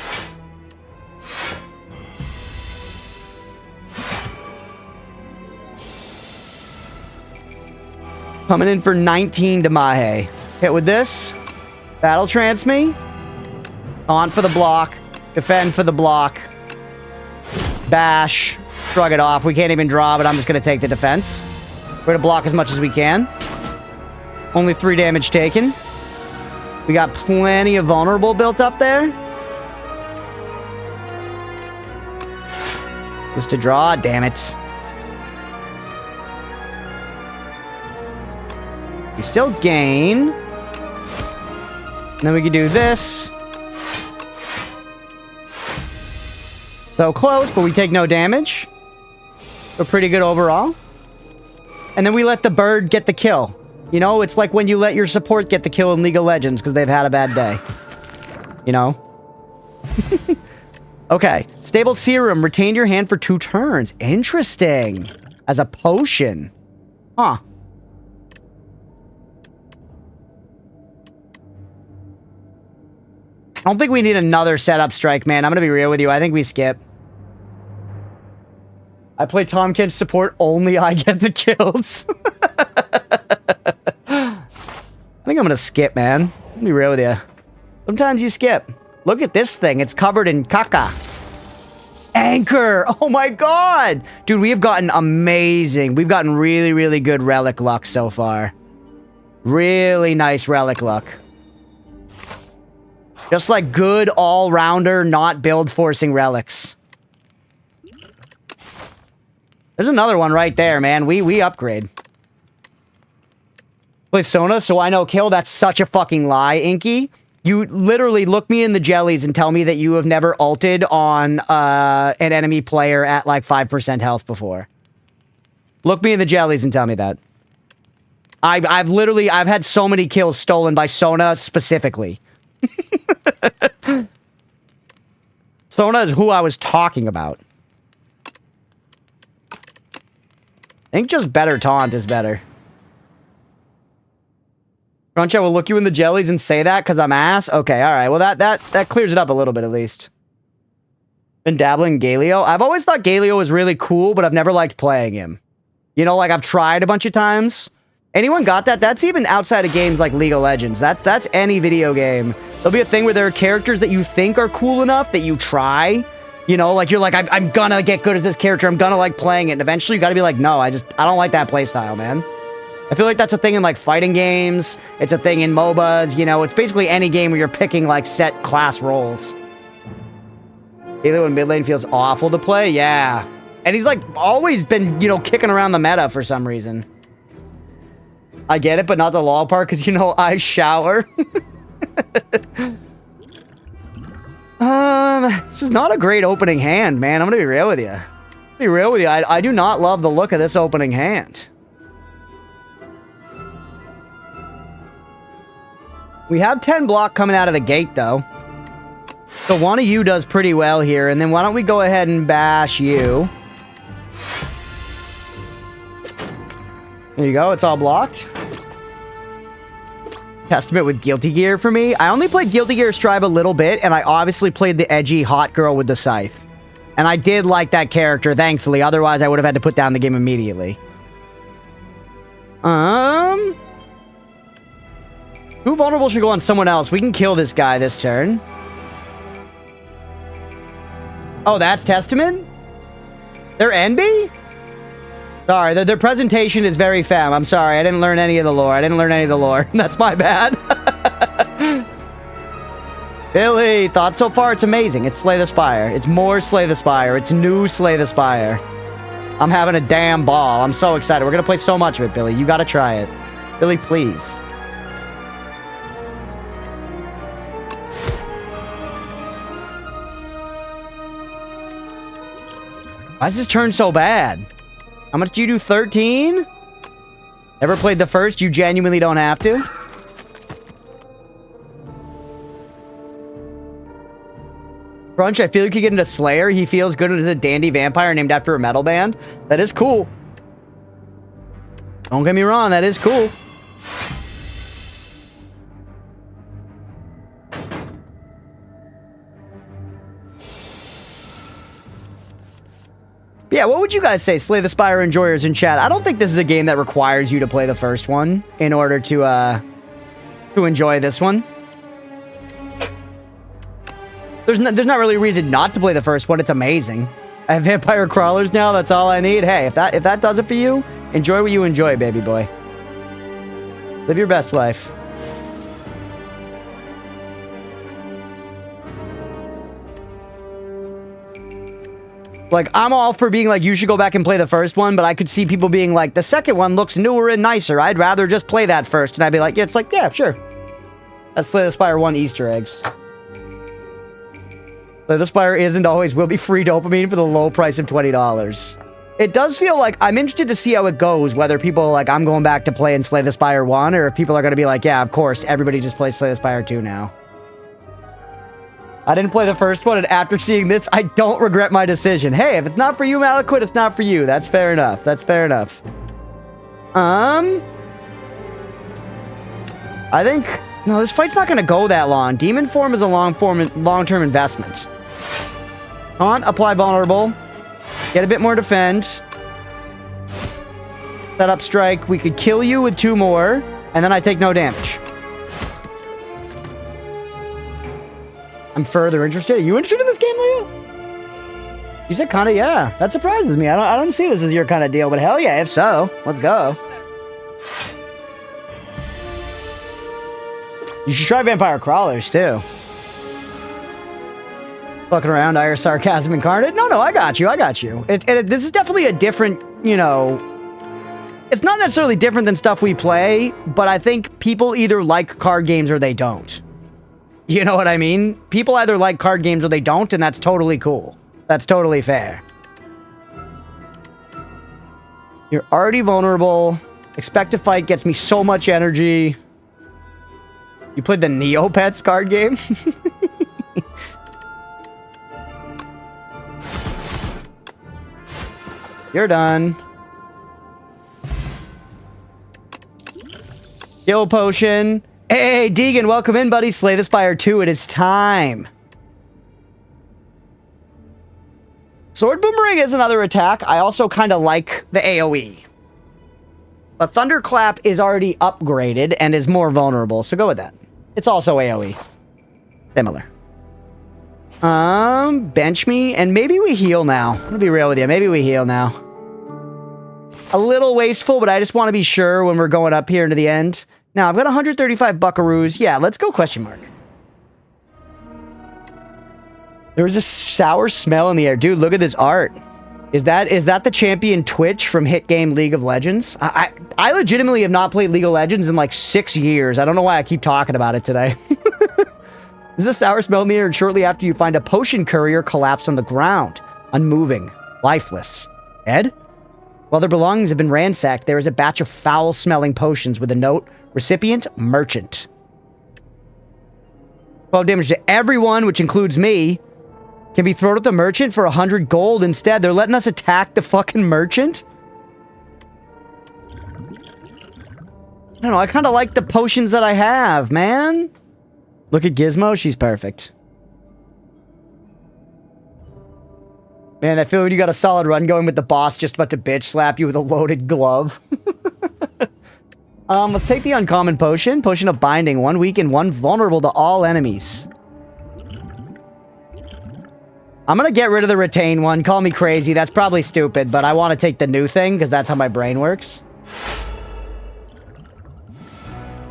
Coming in for 19 Damahe. Hit with this. Battle trance me. Taunt for the block. Defend for the block. Bash. Shrug it off. We can't even draw, but I'm just going to take the defense. We're going to block as much as we can. Only 3 damage taken. We got plenty of vulnerable built up there. Just to draw. Damn it. We still gain. And then we can do this. So close, but we take no damage. So pretty good overall. And then we let the bird get the kill. You know, it's like when you let your support get the kill in League of Legends because they've had a bad day. You know? Okay. Stable Serum. Retain your hand for 2 turns. Interesting. As a potion. Huh. I don't think we need another setup strike, man. I'm going to be real with you. I think we skip. I play Tom Kent support. Only I get the kills. I think I'm going to skip, man. I'm going to be real with you. Sometimes you skip. Look at this thing. It's covered in caca. Anchor. Oh my god. Dude, we have gotten amazing. We've gotten really, really good relic luck so far. Really nice relic luck. Just like good all-rounder, not build-forcing relics. There's another one right there, man. We upgrade. Play Sona, so I know kill. That's such a fucking lie, Inky. You literally look me in the jellies and tell me that you have never ulted on an enemy player at like 5% health before. Look me in the jellies and tell me that. I've had so many kills stolen by Sona specifically. Sona is who I was talking about. I think just better taunt is better. Crunch, I will look you in the jellies and say that because I'm ass? Okay, alright. Well, that clears it up a little bit at least. Been dabbling in Galio. I've always thought Galio was really cool, but I've never liked playing him. You know, like I've tried a bunch of times. Anyone got that? That's even outside of games like League of Legends. That's any video game. There'll be a thing where there are characters that you think are cool enough that you try. You know, like you're like, I'm gonna get good as this character. I'm gonna like playing it. And eventually you gotta be like, no, I don't like that playstyle, man. I feel like that's a thing in like fighting games. It's a thing in MOBAs. You know, it's basically any game where you're picking like set class roles. Halo in mid lane feels awful to play. Yeah. And he's like always been, you know, kicking around the meta for some reason. I get it, but not the lol part, because, you know, I shower. This is not a great opening hand, man. I'm gonna be real with you. I do not love the look of this opening hand. We have 10 block coming out of the gate, though. So one of you does pretty well here, and then why don't we go ahead and bash you. There you go, it's all blocked. Testament with Guilty Gear for me. I only played Guilty Gear Strive a little bit, and I obviously played the edgy hot girl with the scythe. And I did like that character, thankfully. Otherwise, I would have had to put down the game immediately. Who vulnerable should go on someone else? We can kill this guy this turn. Oh, that's Testament? They're NB? Sorry, their presentation is very fam. I'm sorry, I didn't learn any of the lore. That's my bad. Billy, thoughts so far? It's amazing. It's Slay the Spire. It's more Slay the Spire. It's new Slay the Spire. I'm having a damn ball. I'm so excited. We're gonna play so much of it, Billy. You gotta try it. Billy, please. Why is this turn so bad? How much do you do? 13? Ever played the first? You genuinely don't have to? Crunch, I feel you could get into Slayer. He feels good as a dandy vampire named after a metal band. That is cool. Don't get me wrong, that is cool. Yeah, what would you guys say, Slay the Spire enjoyers in chat? I don't think this is a game that requires you to play the first one in order to enjoy this one. There's not really a reason not to play the first one. It's amazing. I have vampire crawlers now. That's all I need. Hey, if that does it for you, enjoy what you enjoy, baby boy. Live your best life. Like, I'm all for being like, you should go back and play the first one, but I could see people being like, the second one looks newer and nicer. I'd rather just play that first. And I'd be like, yeah, it's like, yeah, sure. That's Slay the Spire 1 Easter eggs. Slay the Spire is and always will be free dopamine for the low price of $20. It does feel like I'm interested to see how it goes, whether people are like, I'm going back to play and Slay the Spire 1, or if people are going to be like, yeah, of course, everybody just plays Slay the Spire 2 now. I didn't play the first one, and after seeing this, I don't regret my decision. Hey, if it's not for you, Malaquit, it's not for you. That's fair enough. That's fair enough. I think... No, this fight's not going to go that long. Demon form is a long-term investment. Taunt, apply vulnerable. Get a bit more defend. Set up strike. We could kill you with 2 more, and then I take no damage. I'm further interested. Are you interested in this game, Leo? You said kind of, yeah. That surprises me. I don't see this as your kind of deal, but hell yeah, if so, let's go. You should try vampire crawlers, too. Fucking around, Irish sarcasm incarnate. No, I got you. This is definitely a different, you know... It's not necessarily different than stuff we play, but I think people either like card games or they don't. You know what I mean? People either like card games or they don't, and that's totally cool. That's totally fair. You're already vulnerable. Expect to fight gets me so much energy. You played the Neopets card game? You're done. Kill potion. Hey, Deegan, welcome in, buddy. Slay the Spire 2, it is time. Sword Boomerang is another attack. I also kind of like the AoE. But Thunderclap is already upgraded and is more vulnerable, so go with that. It's also AoE. Similar. Bench me, and maybe we heal now. I'm gonna be real with you. Maybe we heal now. A little wasteful, but I just want to be sure when we're going up here into the end. Now, I've got 135 buckaroos. Yeah, let's go question mark. There's a sour smell in the air. Dude, look at this art. Is that the champion Twitch from hit game League of Legends? I legitimately have not played League of Legends in like 6 years. I don't know why I keep talking about it today. There's a sour smell in the air, and shortly after you find a potion courier collapsed on the ground. Unmoving. Lifeless. Dead? While their belongings have been ransacked, there is a batch of foul-smelling potions with a note... Recipient, merchant. 12 damage to everyone, which includes me. Can be thrown at the merchant for 100 gold instead. They're letting us attack the fucking merchant? I don't know, I kind of like the potions that I have, man. Look at Gizmo, she's perfect. Man, I feel when you got a solid run going with the boss just about to bitch slap you with a loaded glove. Let's take the uncommon potion. Potion of Binding. 1 weak and 1 vulnerable to all enemies. I'm gonna get rid of the retain one. Call me crazy. That's probably stupid, but I want to take the new thing because that's how my brain works.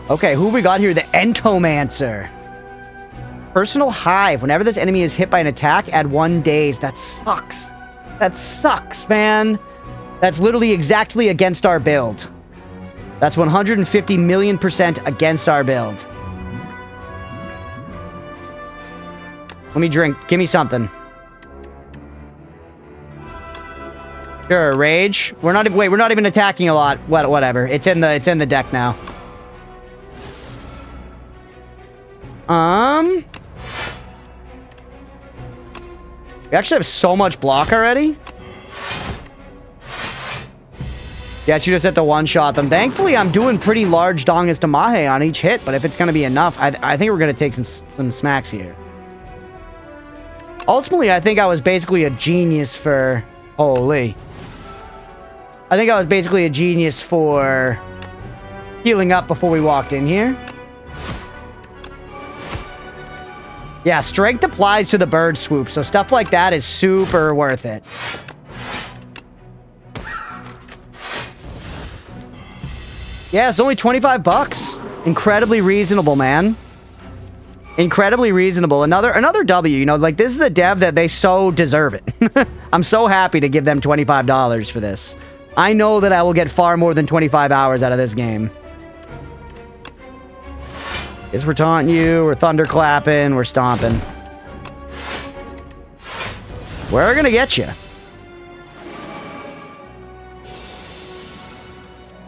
Okay, who we got here? The Entomancer. Personal Hive. Whenever this enemy is hit by an attack, add 1 daze. That sucks. That sucks, man. That's literally exactly against our build. That's 150 million% against our build. Let me drink. Give me something. Sure, rage. We're not even, wait, we're not even attacking a lot. Whatever. It's in the deck now. We actually have so much block already. Yes, you just have to one-shot them. Thankfully, I'm doing pretty large Dongus Damahe on each hit, but if it's going to be enough, I think we're going to take some smacks here. Ultimately, I think I was basically a genius for... Holy. I think I was basically a genius for healing up before we walked in here. Yeah, strength applies to the bird swoop, so stuff like that is super worth it. Yeah, it's only 25 bucks. Incredibly reasonable, man. Incredibly reasonable. Another W, you know, like this is a dev that they so deserve it. I'm so happy to give them $25 for this. I know that I will get far more than 25 hours out of this game. Guess we're taunting you, we're thunderclapping, we're stomping. We're gonna get you.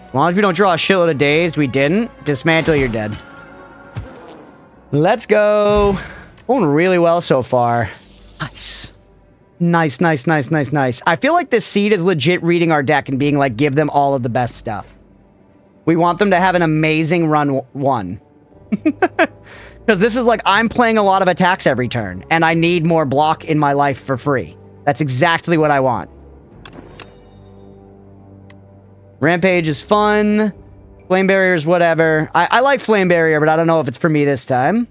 As long as we don't draw a shitload of dazed, we didn't. Dismantle, you're dead. Let's go. Going really well so far. Nice. Nice, nice, nice, nice, nice. I feel like this seed is legit reading our deck and being like, give them all of the best stuff. We want them to have an amazing run one. Because this is like, I'm playing a lot of attacks every turn, and I need more block in my life for free. That's exactly what I want. Rampage is fun. Flame Barrier is whatever. I like Flame Barrier, but I don't know if it's for me this time.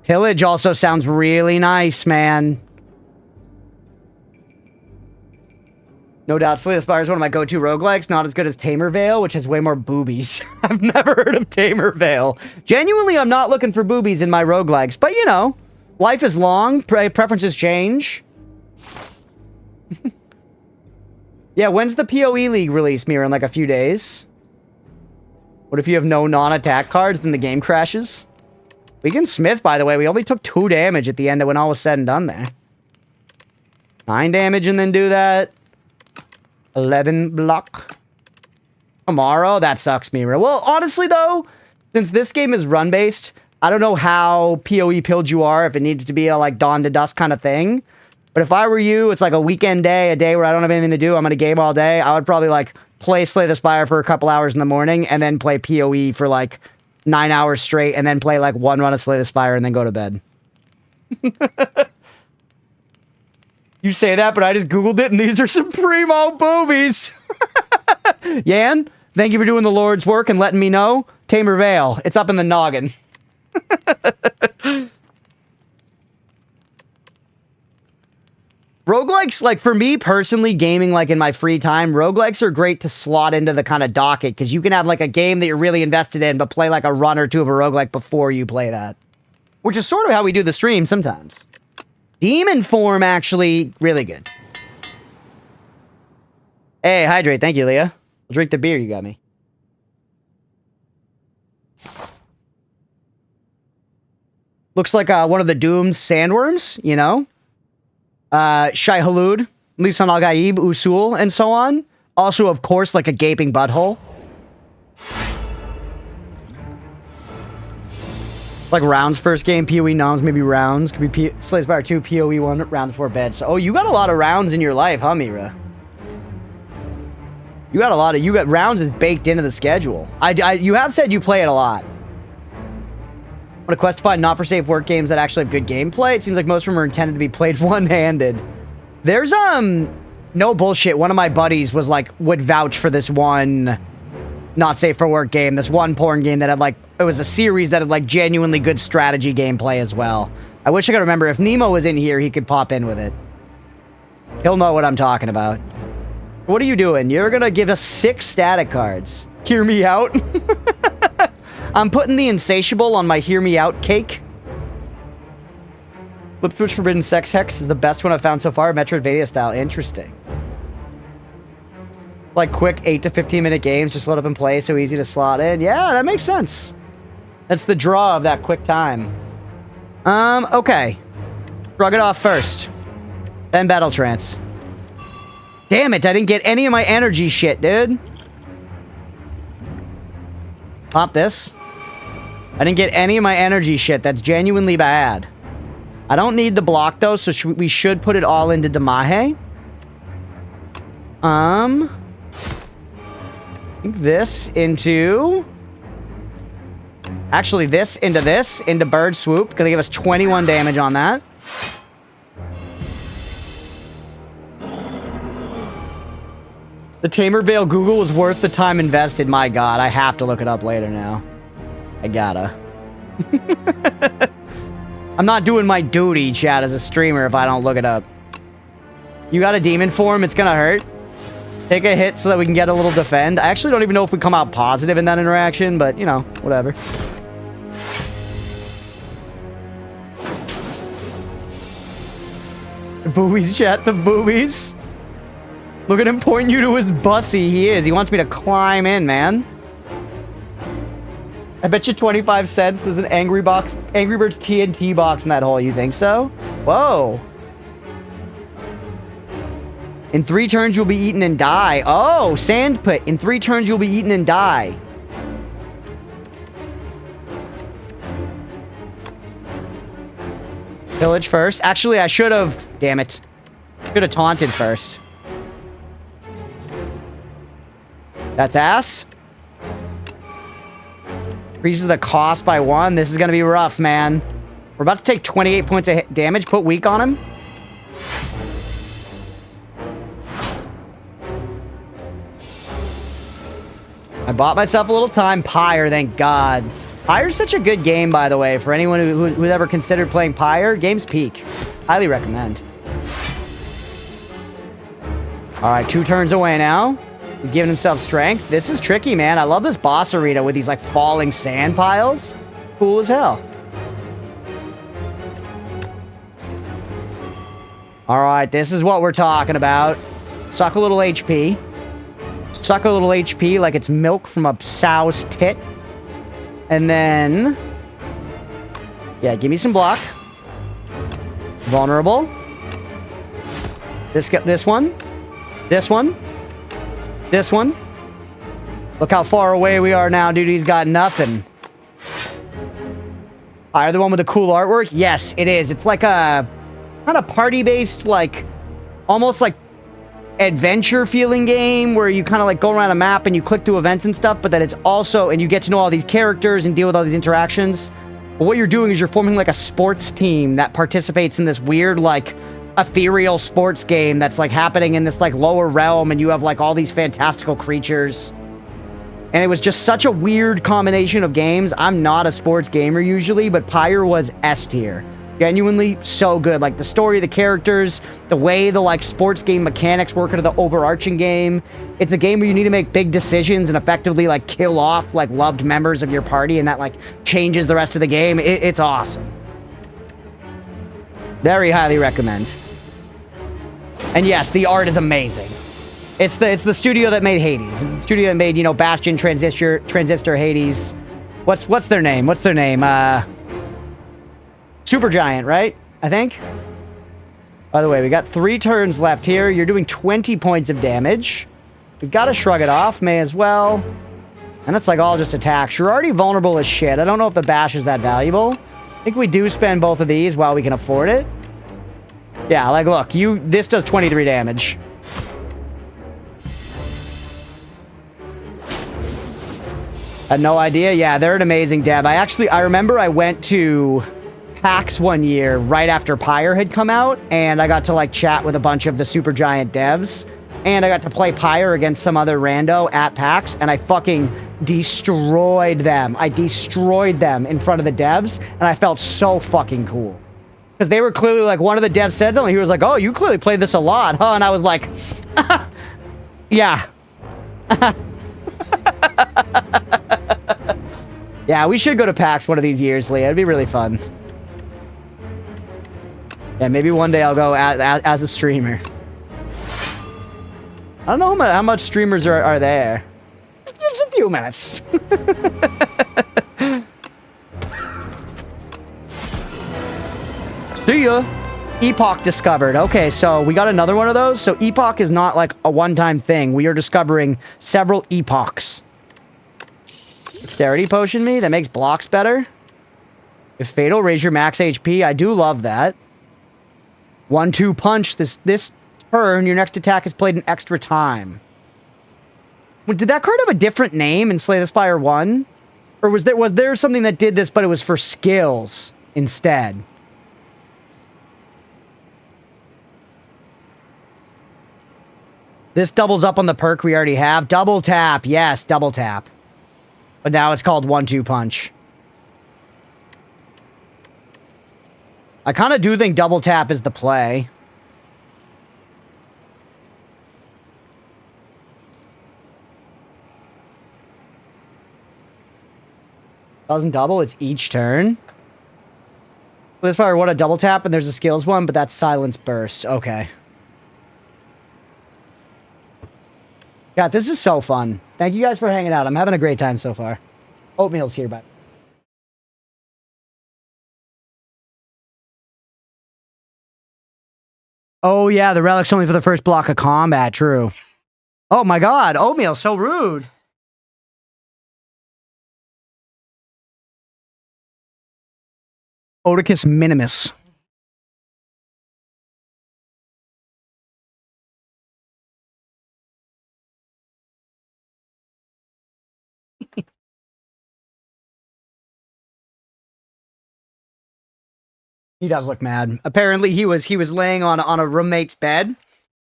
Pillage also sounds really nice, man. No doubt, Slay the Spire is one of my go-to roguelikes. Not as good as Tamer Vale, which has way more boobies. I've never heard of Tamer Vale. Genuinely, I'm not looking for boobies in my roguelikes, but you know, life is long. Preferences change. Yeah, when's the PoE League release, Mira? In like a few days? What if you have no non-attack cards, then the game crashes? We can Smith, by the way. We only took 2 damage at the end of when all was said and done there. 9 damage and then do that. 11 block. Tomorrow? That sucks, Mira. Well, honestly, though, since this game is run-based, I don't know how PoE pilled you are, if it needs to be a, like, dawn to dusk kind of thing. But if I were you, it's like a weekend day, a day where I don't have anything to do, I'm going to game all day, I would probably, like, play Slay the Spire for a couple hours in the morning, and then play PoE for, like, 9 hours straight, and then play, like, 1 run of Slay the Spire, and then go to bed. You say that, but I just Googled it, and these are some primo boobies. Yan, thank you for doing the Lord's work and letting me know. Tamer Vale, it's up in the noggin. Roguelikes, like, for me personally, gaming, like, in my free time, roguelikes are great to slot into the kind of docket, because you can have, like, a game that you're really invested in, but play, like, a run or two of a roguelike before you play that. Which is sort of how we do the stream sometimes. Demon form, actually, really good. Hey, hydrate. Thank you, Leah. I'll drink the beer you got me. Looks like one of the Doom's sandworms, you know? Shai Halud, Lisan Al-Gaib, Usul, and so on. Also, of course, like a gaping butthole. Like Round's first game, PoE noms, maybe Rounds. Could be Slay the Spire 2, PoE 1, Rounds before bed. So, oh, you got a lot of Rounds in your life, huh, Mira? You got a lot of... You got Rounds is baked into the schedule. You have said you play it a lot. On a quest to find not-for-safe work games that actually have good gameplay, it seems like most of them are intended to be played one-handed. There's, no bullshit. One of my buddies was, like, would vouch for this one not safe for work game, this one porn game that had, like, it was a series that had, like, genuinely good strategy gameplay as well. I wish I could remember. If Nemo was in here, he could pop in with it. He'll know what I'm talking about. What are you doing? You're gonna give us 6 static cards. Hear me out? I'm putting the Insatiable on my Hear Me Out cake. Flip Switch Forbidden Sex Hex is the best one I've found so far, Metroidvania style. Interesting. Like quick 8 to 15 minute games, just load up and play, so easy to slot in. Yeah, that makes sense. That's the draw of that quick time. Okay. Shrug it off first. Then Battle Trance. Damn it, I didn't get any of my energy shit, dude. Pop this. I didn't get any of my energy shit. That's genuinely bad. I don't need the block, though, so we should put it all into Damahe. I think this into... Actually, this into Bird Swoop. Gonna give us 21 damage on that. The Tamer Veil Google was worth the time invested. My god, I have to look it up later now. I gotta. I'm not doing my duty, chat, as a streamer if I don't look it up. You got a demon form, it's gonna hurt. Take a hit so that we can get a little defend. I actually don't even know if we come out positive in that interaction, but, you know, whatever. The boobies, chat, the boobies. Look at him pointing you to his bussy. He is. He wants me to climb in, man. I bet you 25 cents there's an Angry Birds TNT box in that hole. You think so? Whoa. In 3 turns, you'll be eaten and die. Oh, sand pit. In 3 turns, you'll be eaten and die. Pillage first. Actually, I should have... Damn it. Should have taunted first. That's ass. Increases the cost by 1. This is going to be rough, man. We're about to take 28 points of damage. Put weak on him. I bought myself a little time. Pyre, thank God. Pyre's such a good game, by the way, for anyone who's ever considered playing Pyre. Game's peak. Highly recommend. Alright, 2 turns away now. He's giving himself strength. This is tricky, man. I love this boss arena with these, like, falling sand piles. Cool as hell. Alright, this is what we're talking about. Suck a little HP. Suck a little HP like it's milk from a sow's tit. And then... Yeah, give me some block. Vulnerable. This one. This one. This one. Look how far away we are now, dude. He's got nothing. Are the one with the cool artwork? Yes, it is. It's like a kind of party-based, like, almost like adventure feeling game where you kind of like go around a map and you click through events and stuff, but that it's also, and you get to know all these characters and deal with all these interactions. But what you're doing is you're forming like a sports team that participates in this weird, like, ethereal sports game that's like happening in this like lower realm, and you have like all these fantastical creatures. And it was just such a weird combination of games. I'm not a sports gamer usually, but Pyre was S tier. Genuinely so good. Like the story, the characters, the way the like sports game mechanics work into the overarching game. It's a game where you need to make big decisions and effectively like kill off like loved members of your party, and that like changes the rest of the game. It's awesome. Very highly recommend. And yes, the art is amazing. It's the studio that made Hades. The studio that made, you know, Bastion, Transistor, Hades. What's their name? What's their name? Supergiant, right? I think. By the way, we got 3 turns left here. You're doing 20 points of damage. We've got to shrug it off. May as well. And it's like all just attacks. You're already vulnerable as shit. I don't know if the bash is that valuable. I think we do spend both of these while we can afford it. Yeah, like, look, this does 23 damage. Had no idea. Yeah, they're an amazing dev. I remember I went to PAX one year right after Pyre had come out, and I got to, like, chat with a bunch of the Supergiant devs, and I got to play Pyre against some other rando at PAX, and I fucking destroyed them. I destroyed them in front of the devs, and I felt so fucking cool. Because they were clearly, like, one of the devs said something. He was like, oh, you clearly played this a lot, huh? And I was like, yeah. Yeah, we should go to PAX one of these years, Leah. It'd be really fun. Yeah, maybe one day I'll go as a streamer. I don't know how much streamers are there. Just a few minutes. See ya. Epoch discovered. Okay, so we got another one of those. So epoch is not like a one-time thing. We are discovering several epochs. Dexterity potion me. That makes blocks better. If fatal, raise your max HP. I do love that. 1-2 punch. This turn, your next attack is played an extra time. Well, did that card have a different name in Slay the Spire 1? Or was there something that did this, but it was for skills instead? This doubles up on the perk we already have. Double tap. Yes, double tap. But now it's called 1-2 punch. I kind of do think double tap is the play. Doesn't double, it's each turn. This part, what a double tap, and there's a skills one, but that's silence burst. Okay. God, this is so fun. Thank you guys for hanging out. I'm having a great time so far. Oatmeal's here, but. Oh, yeah, the relic's only for the first block of combat. True. Oh, my God. Oatmeal, so rude. Oedicus minimus. He does look mad. Apparently, he was laying on a roommate's bed,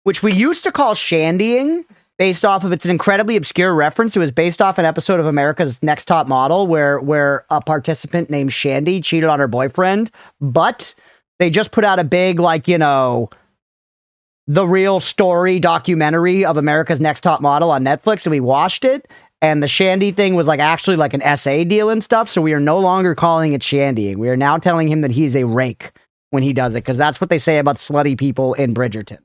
which we used to call shandying, based off of it's an incredibly obscure reference. It was based off an episode of America's Next Top Model where a participant named Shandy cheated on her boyfriend, but they just put out a big, like, you know, the real story documentary of America's Next Top Model on Netflix, and we watched it. And the shandy thing was like actually like an SA deal and stuff. So we are no longer calling it shandying. We are now telling him that he's a rake when he does it. Because that's what they say about slutty people in Bridgerton.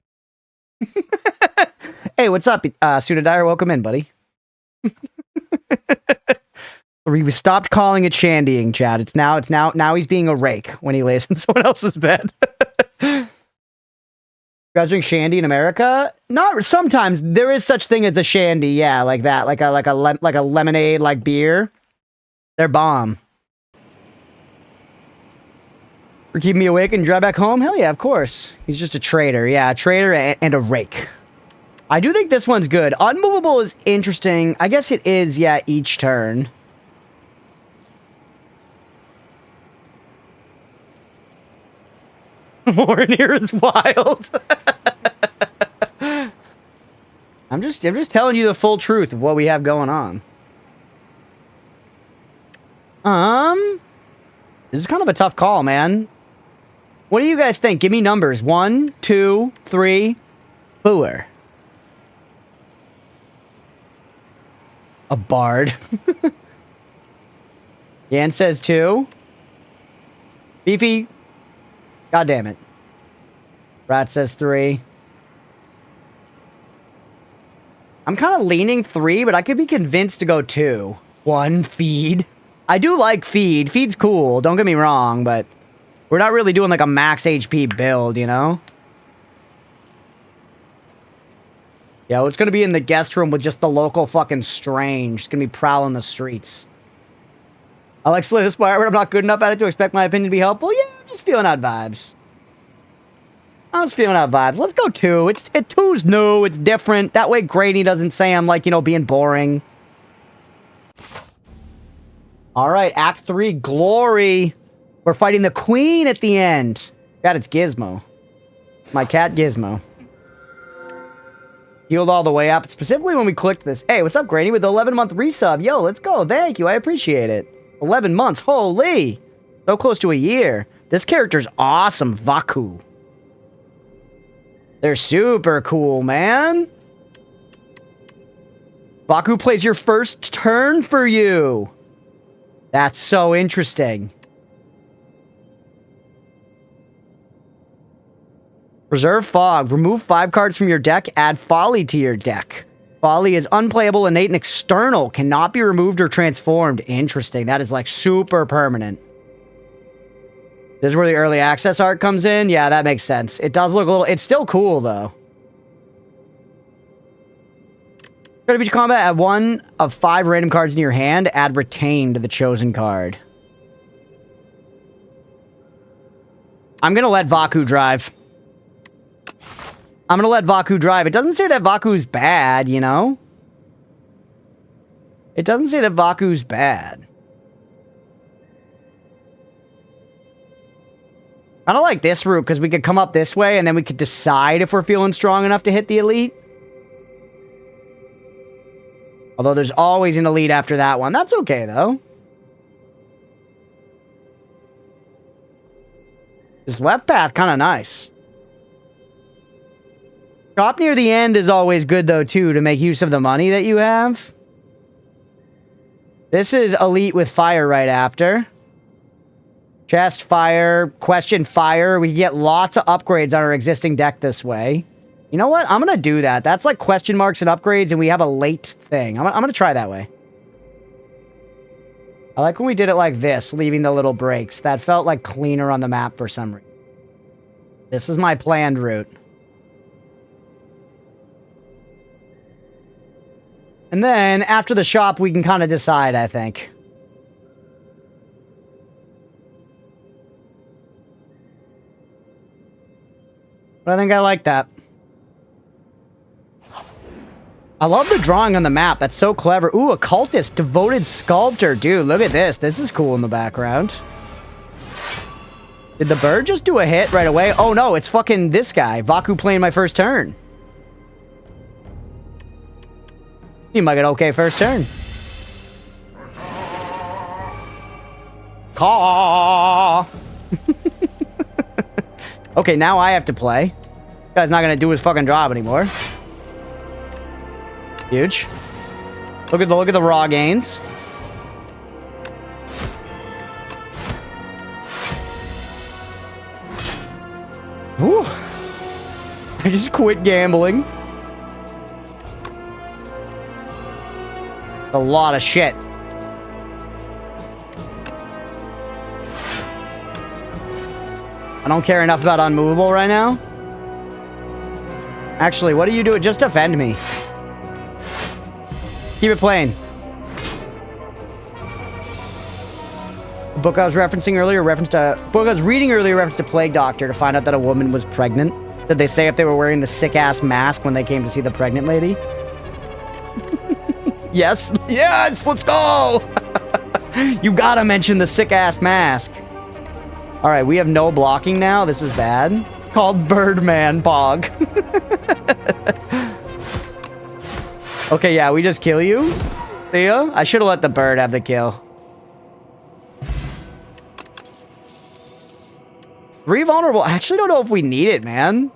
Hey, what's up, Sudadire? Welcome in, buddy. We stopped calling it shandying, Chad. It's now he's being a rake when he lays in someone else's bed. You guys drink shandy in America? Not sometimes. There is such thing as a shandy, yeah, like that, like a lemonade like beer. They're bomb. For keeping me awake and drive back home? Hell yeah, of course. He's just a traitor, yeah, a traitor and a rake. I do think this one's good. Unmovable is interesting. I guess it is, yeah, each turn. Warren here is wild. I'm just telling you the full truth of what we have going on. This is kind of a tough call, man. What do you guys think? Give me numbers. 1, 2, 3, 4. A bard. Yan says 2. Beefy. God damn it. Rat says 3. I'm kind of leaning 3, but I could be convinced to go 2. 1, feed. I do like feed. Feed's cool, don't get me wrong, but we're not really doing like a max HP build, you know? Yeah, it's gonna be in the guest room with just the local fucking strange. It's gonna be prowling the streets. I like Slay the Spire, but I'm not good enough at it to expect my opinion to be helpful. Yeah, I'm just feeling out vibes. I'm just feeling out vibes. Let's go 2. It's 2's new. It's different. That way Grady doesn't say I'm like, you know, being boring. All right, Act 3, Glory. We're fighting the Queen at the end. God, it's Gizmo. My cat Gizmo. Healed all the way up. Specifically when we clicked this. Hey, what's up, Grady? With the 11-month resub. Yo, let's go. Thank you. I appreciate it. 11 months. Holy. So close to a year. This character's awesome. Vaku. They're super cool, man. Vaku plays your first turn for you. That's so interesting. Preserve Fog. Remove 5 cards from your deck. Add Folly to your deck. Folly is unplayable, innate, and external. Cannot be removed or transformed. Interesting. That is like super permanent. This is where the early access art comes in. Yeah, that makes sense. It does look a little... It's still cool, though. Go to each combat, add 1 of 5 random cards in your hand. Add retain to the chosen card. I'm going to let Vaku drive. I'm going to let Vaku drive. It doesn't say that Vaku's bad, you know? It doesn't say that Vaku's bad. I don't like this route because we could come up this way and then we could decide if we're feeling strong enough to hit the elite. Although there's always an elite after that one. That's okay, though. This left path, kind of nice. Shop near the end is always good, though, too, to make use of the money that you have. This is elite with fire right after. Chest, fire, question, fire. We get lots of upgrades on our existing deck this way. You know what? I'm going to do that. That's like question marks and upgrades, and we have a late thing. I'm going to try that way. I like when we did it like this, leaving the little breaks. That felt like cleaner on the map for some reason. This is my planned route. And then, after the shop, we can kind of decide, I think. But I think I like that. I love the drawing on the map. That's so clever. Ooh, a cultist. Devoted sculptor. Dude, look at this. This is cool in the background. Did the bird just do a hit right away? Oh, no. It's fucking this guy. Vaku playing my first turn. Seemed like an okay first turn. Caw. Okay, now I have to play. This guy's not gonna do his fucking job anymore. Huge. Look at the raw gains. Ooh. I just quit gambling. A lot of shit. I don't care enough about unmovable right now. Actually, what do you do? Just defend me. Keep it playing. The book I was referencing earlier, reference to Plague Doctor to find out that a woman was pregnant. Did they say if they were wearing the sick-ass mask when they came to see the pregnant lady? Yes. Yes, let's go. You gotta mention the sick-ass mask. All right, we have no blocking now. This is bad. Called Birdman Pog. Okay, yeah, we just kill you. Theo? I should have let the bird have the kill. 3 vulnerable. I actually don't know if we need it, man.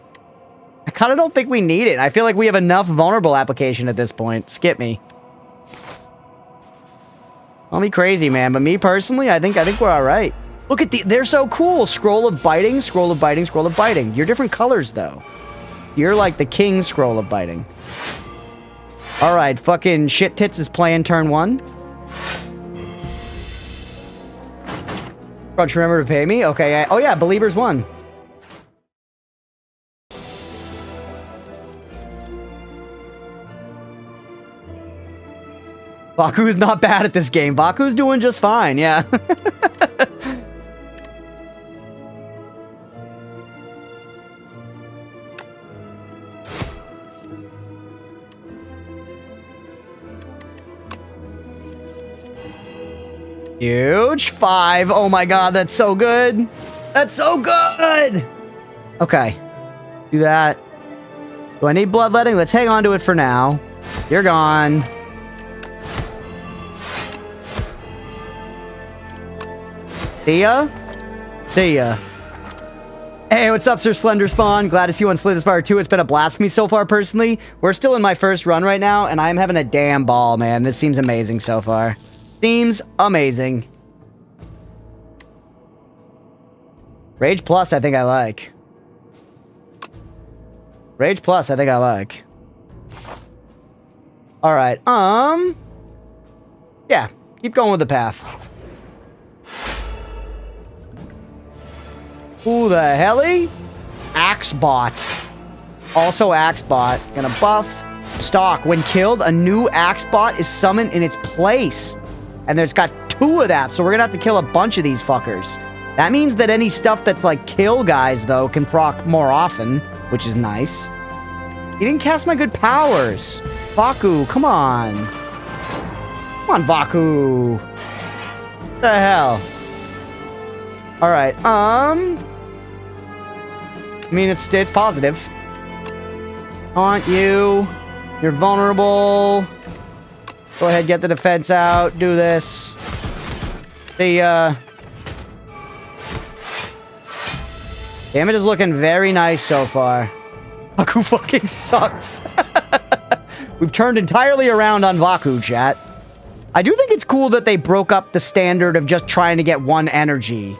I kind of don't think we need it. I feel like we have enough vulnerable application at this point. Skip me. Call me crazy, man, but me personally, I think we're all right. Look at they're so cool. Scroll of biting, scroll of biting, scroll of biting. You're different colors, though. You're like the king scroll of biting. All right, fucking shit tits is playing turn 1. Crunch, remember to pay me? Okay. Oh yeah, Believers won. Baku is not bad at this game. Baku's doing just fine, yeah. Huge. 5. Oh my god, that's so good. That's so good. Okay. Do that. Do I need bloodletting? Let's hang on to it for now. You're gone. See ya? See ya. Hey, what's up, Sir Slender Spawn? Glad to see you on Slay the Spire 2. It's been a blast for me so far, personally. We're still in my first run right now, and I'm having a damn ball, man. This seems amazing so far. Seems amazing. Rage Plus, I think I like. Rage Plus, I think I like. Alright, yeah, keep going with the path. Who the helly? Axebot. Also Axebot. Gonna buff. Stock. When killed, a new Axebot is summoned in its place. And there's got 2 of that, so we're gonna have to kill a bunch of these fuckers. That means that any stuff that's like kill guys, though, can proc more often, which is nice. He didn't cast my good powers. Vaku, come on. Come on, Vaku. What the hell? Alright, I mean, it's positive. Taunt you. You're vulnerable. Go ahead, get the defense out. Do this. The, damage is looking very nice so far. Vaku fucking sucks. We've turned entirely around on Vaku, chat. I do think it's cool that they broke up the standard of just trying to get 1 energy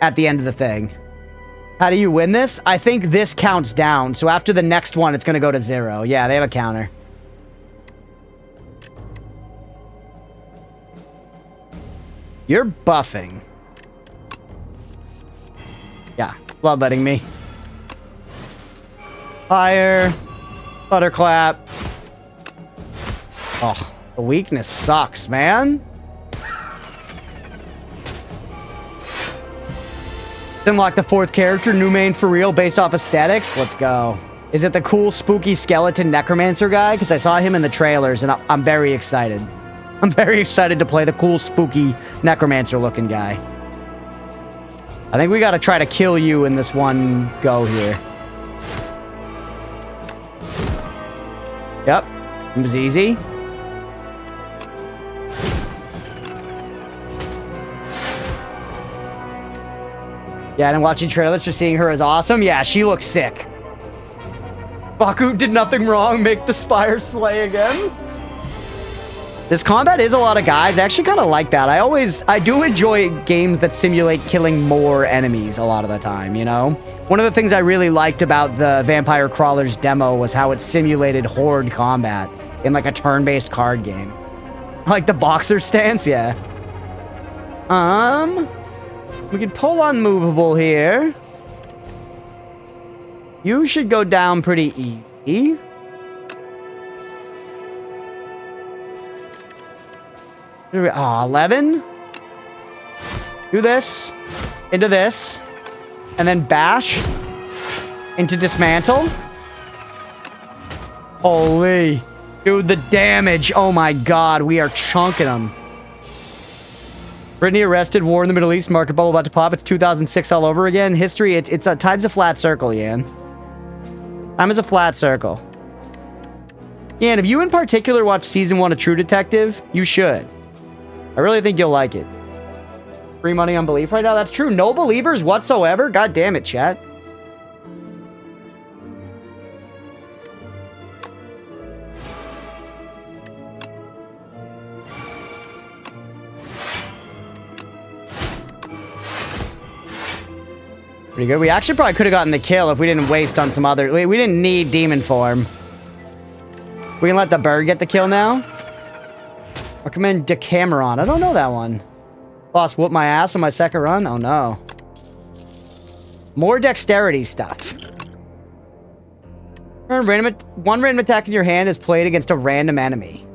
at the end of the thing. How do you win this? I think this counts down, so after the next one, it's going to go to 0. Yeah, they have a counter. You're buffing. Yeah, bloodletting me. Fire. Butterclap. Oh, the weakness sucks, man. Unlock the 4th character, new main for real, based off aesthetics. Let's go. Is it the cool, spooky skeleton necromancer guy? Because I saw him in the trailers, and I'm very excited. I'm very excited to play the cool, spooky necromancer-looking guy. I think we gotta try to kill you in this one go here. Yep. It was easy. Yeah, and watching trailers, just seeing her is awesome. Yeah, she looks sick. Vaku did nothing wrong. Make the Spire slay again. This combat is a lot of guys. I actually kind of like that. I do enjoy games that simulate killing more enemies a lot of the time, you know? One of the things I really liked about the Vampire Crawlers demo was how it simulated horde combat in like a turn-based card game. Like the boxer stance, yeah. We can pull unmovable here. You should go down pretty easy. Oh, 11. Do this. Into this. And then bash. Into dismantle. Holy. Dude, the damage. Oh my god. We are chunking them. Brittany arrested. War in the Middle East. Market bubble about to pop. It's 2006 all over again. History. It's time's a flat circle, Yan. Time is a flat circle. Yan, if you in particular watch season 1 of True Detective, you should. I really think you'll like it. Free money on belief right now? That's true. No believers whatsoever? God damn it, chat. Pretty good. We actually probably could have gotten the kill if we didn't waste on some other... We didn't need demon form. We can let the bird get the kill now. Recommend Decameron. I don't know that one. Boss whooped my ass on my second run? Oh no. More dexterity stuff. One random attack in your hand is played against a random enemy.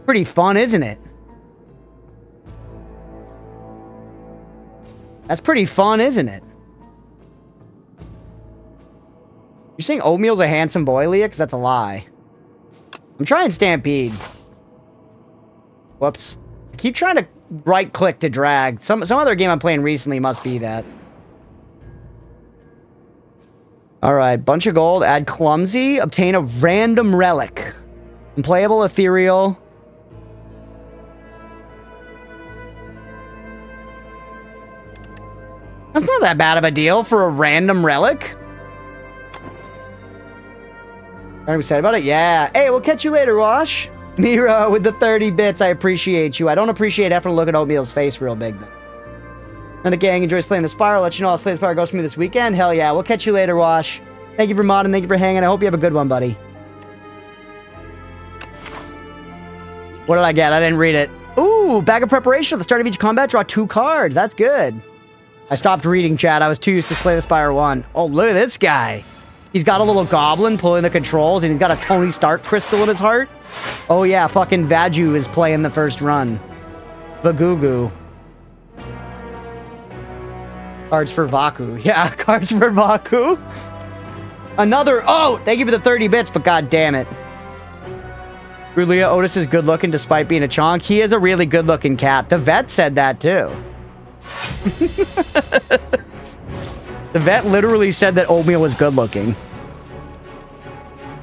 Pretty fun, isn't it? That's pretty fun, isn't it? You're saying Oatmeal's a handsome boy, Leah? Because that's a lie. I'm trying Stampede. Whoops. I keep trying to right-click to drag. Some other game I'm playing recently must be that. Alright, bunch of gold. Add Clumsy. Obtain a random relic. Unplayable Ethereal. That's not that bad of a deal for a random relic. Are we excited about it? Yeah. Hey, we'll catch you later, Wash. Mira with the 30 bits. I appreciate you. I don't appreciate having to look at Oatmeal's face real big, though. And the gang enjoy Slaying the Spire. I'll let you know how Slay the Spire goes for me this weekend. Hell yeah. We'll catch you later, Wash. Thank you for modding. Thank you for hanging. I hope you have a good one, buddy. What did I get? I didn't read it. Ooh, bag of preparation at the start of each combat. Draw 2 cards. That's good. I stopped reading, chat. I was too used to Slay the Spire 1. Oh, look at this guy. He's got a little goblin pulling the controls, and he's got a Tony Stark crystal in his heart. Oh, yeah. Fucking Vaju is playing the first run. Vagugu. Cards for Vaku. Yeah, cards for Vaku. Another... Oh, thank you for the 30 bits, but god damn it. Rulia, Otis is good looking despite being a chonk. He is a really good looking cat. The vet said that too. The vet literally said that Oatmeal was good looking.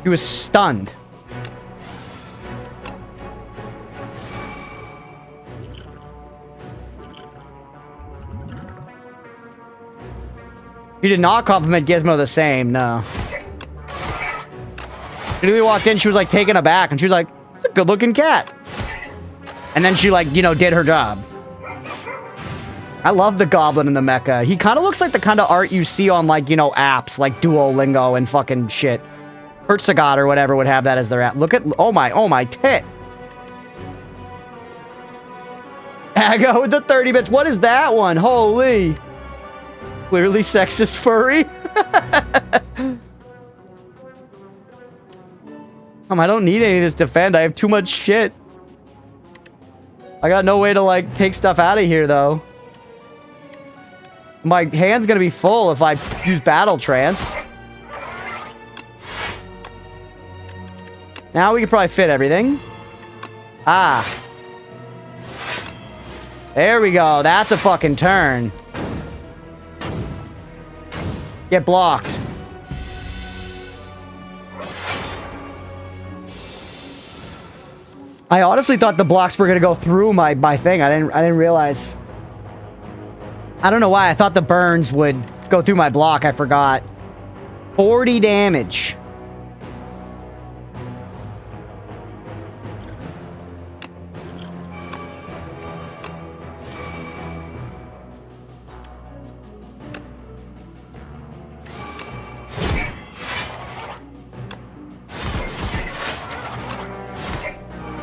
He was stunned. He did not compliment Gizmo the same, no. She literally walked in, she was like taken aback, and she was like, it's a good looking cat. And then she like, you know, did her job. I love the goblin in the mecha. He kind of looks like the kind of art you see on, like, you know, apps like Duolingo and fucking shit. Herzagot or whatever would have that as their app. Look at, oh my tit. Aga with the 30 bits. What is that one? Holy. Clearly sexist furry. I don't need any of this defend. I have too much shit. I got no way to, like, take stuff out of here, though. My hand's gonna be full if I use Battle Trance. Now we can probably fit everything. Ah. There we go. That's a fucking turn. Get blocked. I honestly thought the blocks were gonna go through my thing. I didn't realize. I don't know why. I thought the burns would go through my block. I forgot. 40 damage.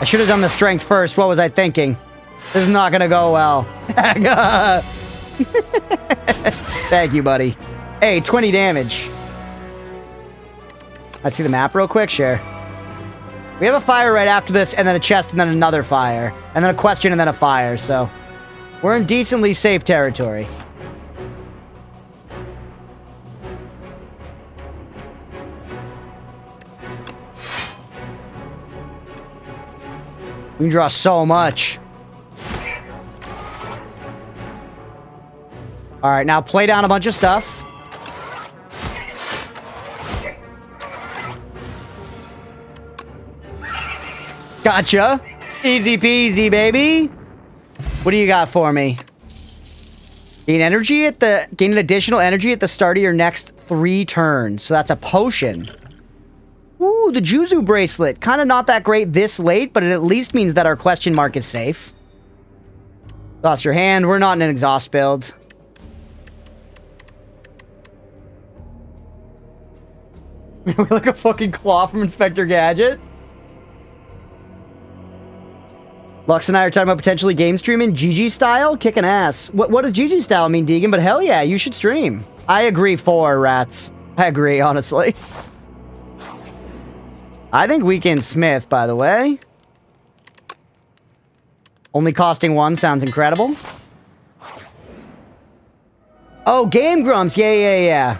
I should have done the strength first. What was I thinking? This is not gonna go well. Thank you, buddy. Hey, 20 damage. Let's see the map real quick. Share. We have a fire right after this, and then a chest, and then another fire. And then a question, and then a fire, so... We're in decently safe territory. We can draw so much. Alright, now play down a bunch of stuff. Gotcha. Easy peasy, baby. What do you got for me? Gain an additional energy at the start of your next 3 turns. So that's a potion. Ooh, the Juzu bracelet. Kind of not that great this late, but it at least means that our question mark is safe. Lost your hand. We're not in an exhaust build. We're like a fucking claw from Inspector Gadget. Lux and I are talking about potentially game streaming GG style, kicking ass. What does GG style mean, Deegan? But hell yeah, you should stream. I agree 4, rats. I agree, honestly. I think Weekend Smith, by the way. Only costing 1 sounds incredible. Oh, Game Grumps. Yeah.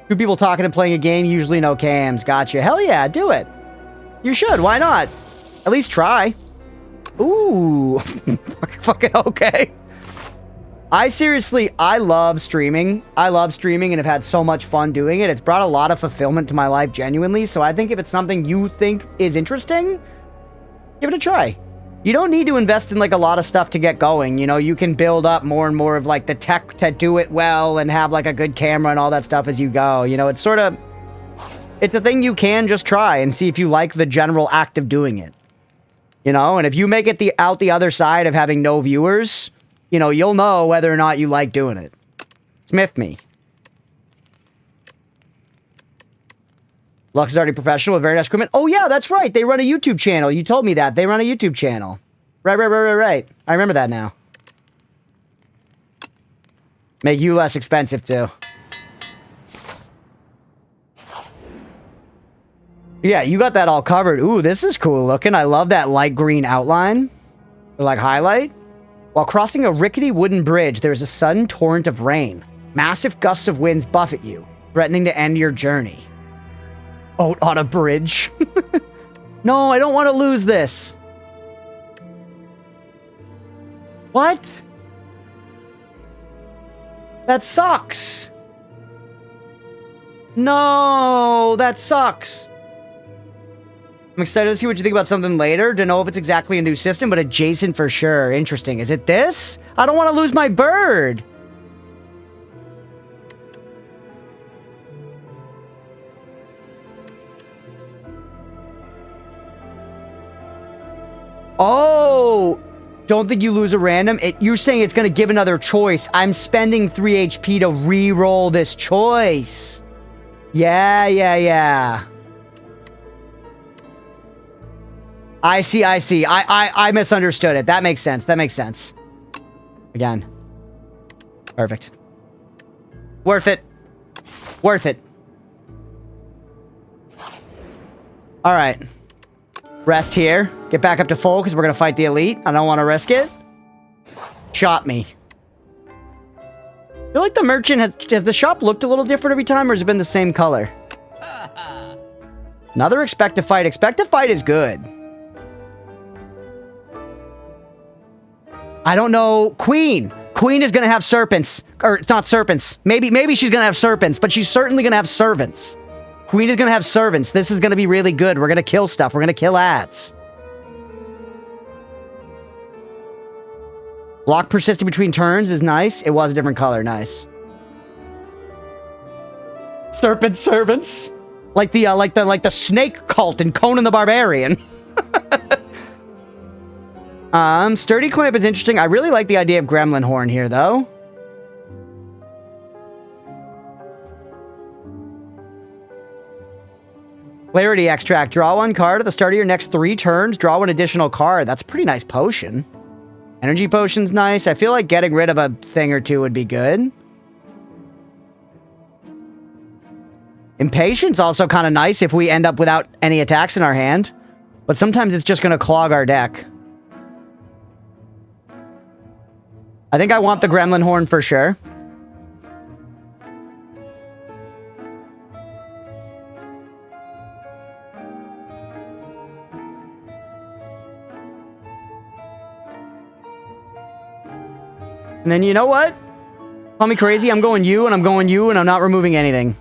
2 people talking and playing a game, usually no cams. Gotcha. Hell yeah, do it. You should. Why not? At least try. Ooh. Fucking okay. I love streaming. I love streaming and have had so much fun doing it. It's brought a lot of fulfillment to my life, genuinely. So I think if it's something you think is interesting, give it a try. You don't need to invest in, like, a lot of stuff to get going. You know, you can build up more and more of, like, the tech to do it well and have, like, a good camera and all that stuff as you go. You know, it's sort of... It's a thing you can just try and see if you like the general act of doing it. You know, and if you make it out the other side of having no viewers, you know, you'll know whether or not you like doing it. Smith me. Lux is already professional with very nice equipment. Oh, yeah, that's right. They run a YouTube channel. You told me that. They run a YouTube channel. Right. I remember that now. Make you less expensive, too. Yeah, you got that all covered. Ooh, this is cool looking. I love that light green outline. Or like highlight. While crossing a rickety wooden bridge, there is a sudden torrent of rain. Massive gusts of winds buffet you, threatening to end your journey. Boat on a bridge. No, I don't want to lose this. What? That sucks. No, that sucks. I'm excited to see what you think about something later. Don't know if it's exactly a new system, but adjacent for sure. Interesting. Is it this? I don't want to lose my bird. Oh, don't think you lose a random. You're saying it's going to give another choice. I'm spending 3 HP to re-roll this choice. Yeah. I see. I misunderstood it. That makes sense. Again. Perfect. Worth it. All right. Rest here. Get back up to full because we're going to fight the elite. I don't want to risk it. Shot me. I feel like the merchant has the shop looked a little different every time, or has it been the same color? Another expect to fight. Expect to fight is good. I don't know. Queen is going to have serpents. Or, it's not serpents. Maybe she's going to have serpents, but she's certainly going to have servants. Queen is going to have servants. This is going to be really good. We're going to kill stuff. We're going to kill ads. Block persisting between turns is nice. It was a different color. Nice. Serpent servants. Like the snake cult in Conan the Barbarian. Sturdy clamp is interesting. I really like the idea of gremlin horn here, though. Clarity extract. Draw 1 card at the start of your next 3 turns. Draw 1 additional card. That's a pretty nice potion. Energy potion's nice. I feel like getting rid of a thing or two would be good. Impatience also kind of nice if we end up without any attacks in our hand. But sometimes it's just going to clog our deck. I think I want the gremlin horn for sure. And then you know what? Call me crazy. I'm going you, and I'm going you, and I'm not removing anything.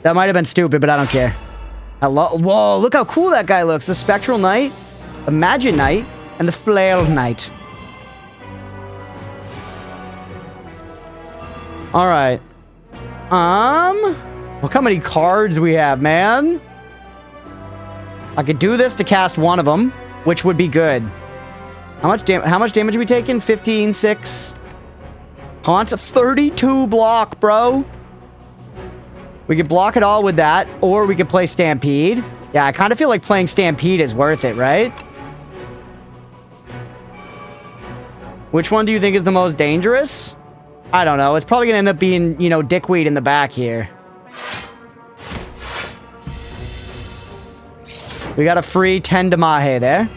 That might have been stupid, but I don't care. Hello? Whoa, look how cool that guy looks. The Spectral Knight, the Magic Knight, and the Flail Knight. Alright. Look how many cards we have, man. I could do this to cast one of them, which would be good. How much damage are we taking? 15, 6. Haunt, 32 block, bro. We could block it all with that, or we could play Stampede. Yeah, I kind of feel like playing Stampede is worth it, right? Which one do you think is the most dangerous? I don't know. It's probably going to end up being, you know, dickweed in the back here. We got a free 10 Damahe there.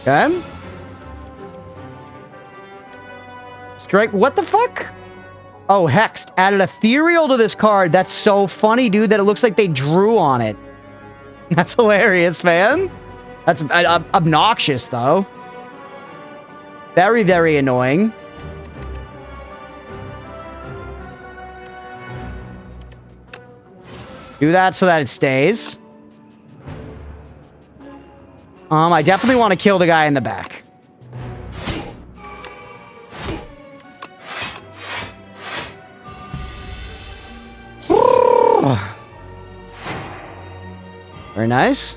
Okay. Strike. What the fuck? Oh, Hexed. Added Ethereal to this card. That's so funny, dude, that it looks like they drew on it. That's hilarious, man. That's obnoxious, though. Very, very annoying. Do that so that it stays. I definitely want to kill the guy in the back. Very nice.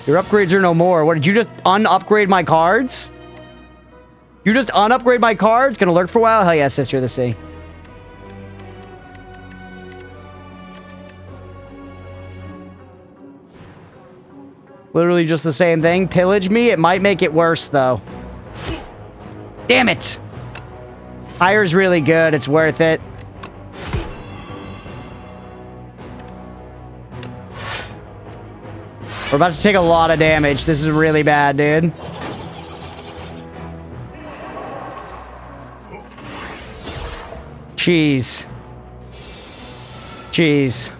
Your upgrades are no more. What, did you just un-upgrade my cards? You just un-upgrade my cards? Gonna lurk for a while? Hell yeah, Sister of the Sea. Literally just the same thing. Pillage me. It might make it worse, though. Damn it. Fire's really good. It's worth it. We're about to take a lot of damage. This is really bad, dude. Jeez. Jeez.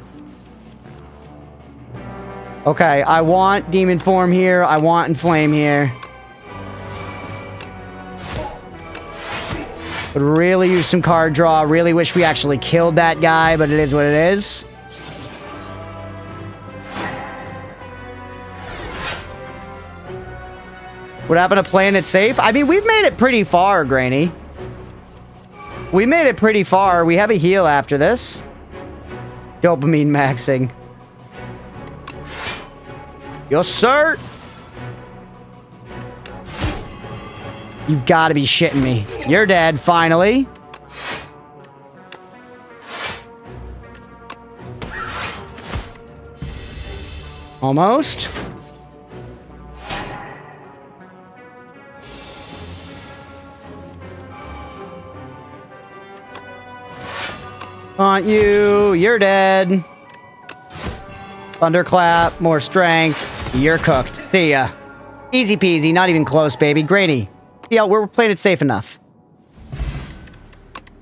Okay, I want Demon Form here. I want Inflame here. Would really use some card draw. Really wish we actually killed that guy, but it is what it is. What happened to playing it safe? I mean, we've made it pretty far, Granny. We made it pretty far. We have a heal after this. Dopamine maxing. Yes, sir. You've got to be shitting me. You're dead, finally. Almost. Want you. You're dead. Thunderclap. More strength. You're cooked. See ya. Easy peasy. Not even close, baby. Granny. Yeah, we're playing it safe enough.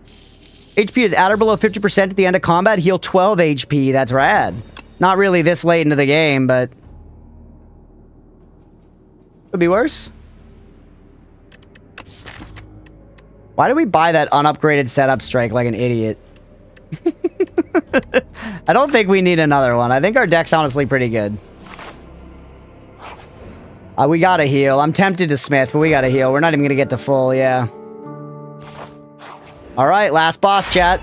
HP is at or below 50% at the end of combat. Heal 12 HP. That's rad. Not really this late into the game, but... could be worse. Why did we buy that unupgraded setup strike like an idiot? I don't think we need another one. I think our deck's honestly pretty good. We gotta heal. I'm tempted to smith, but we gotta heal. We're not even gonna get to full, yeah. Alright, last boss, chat.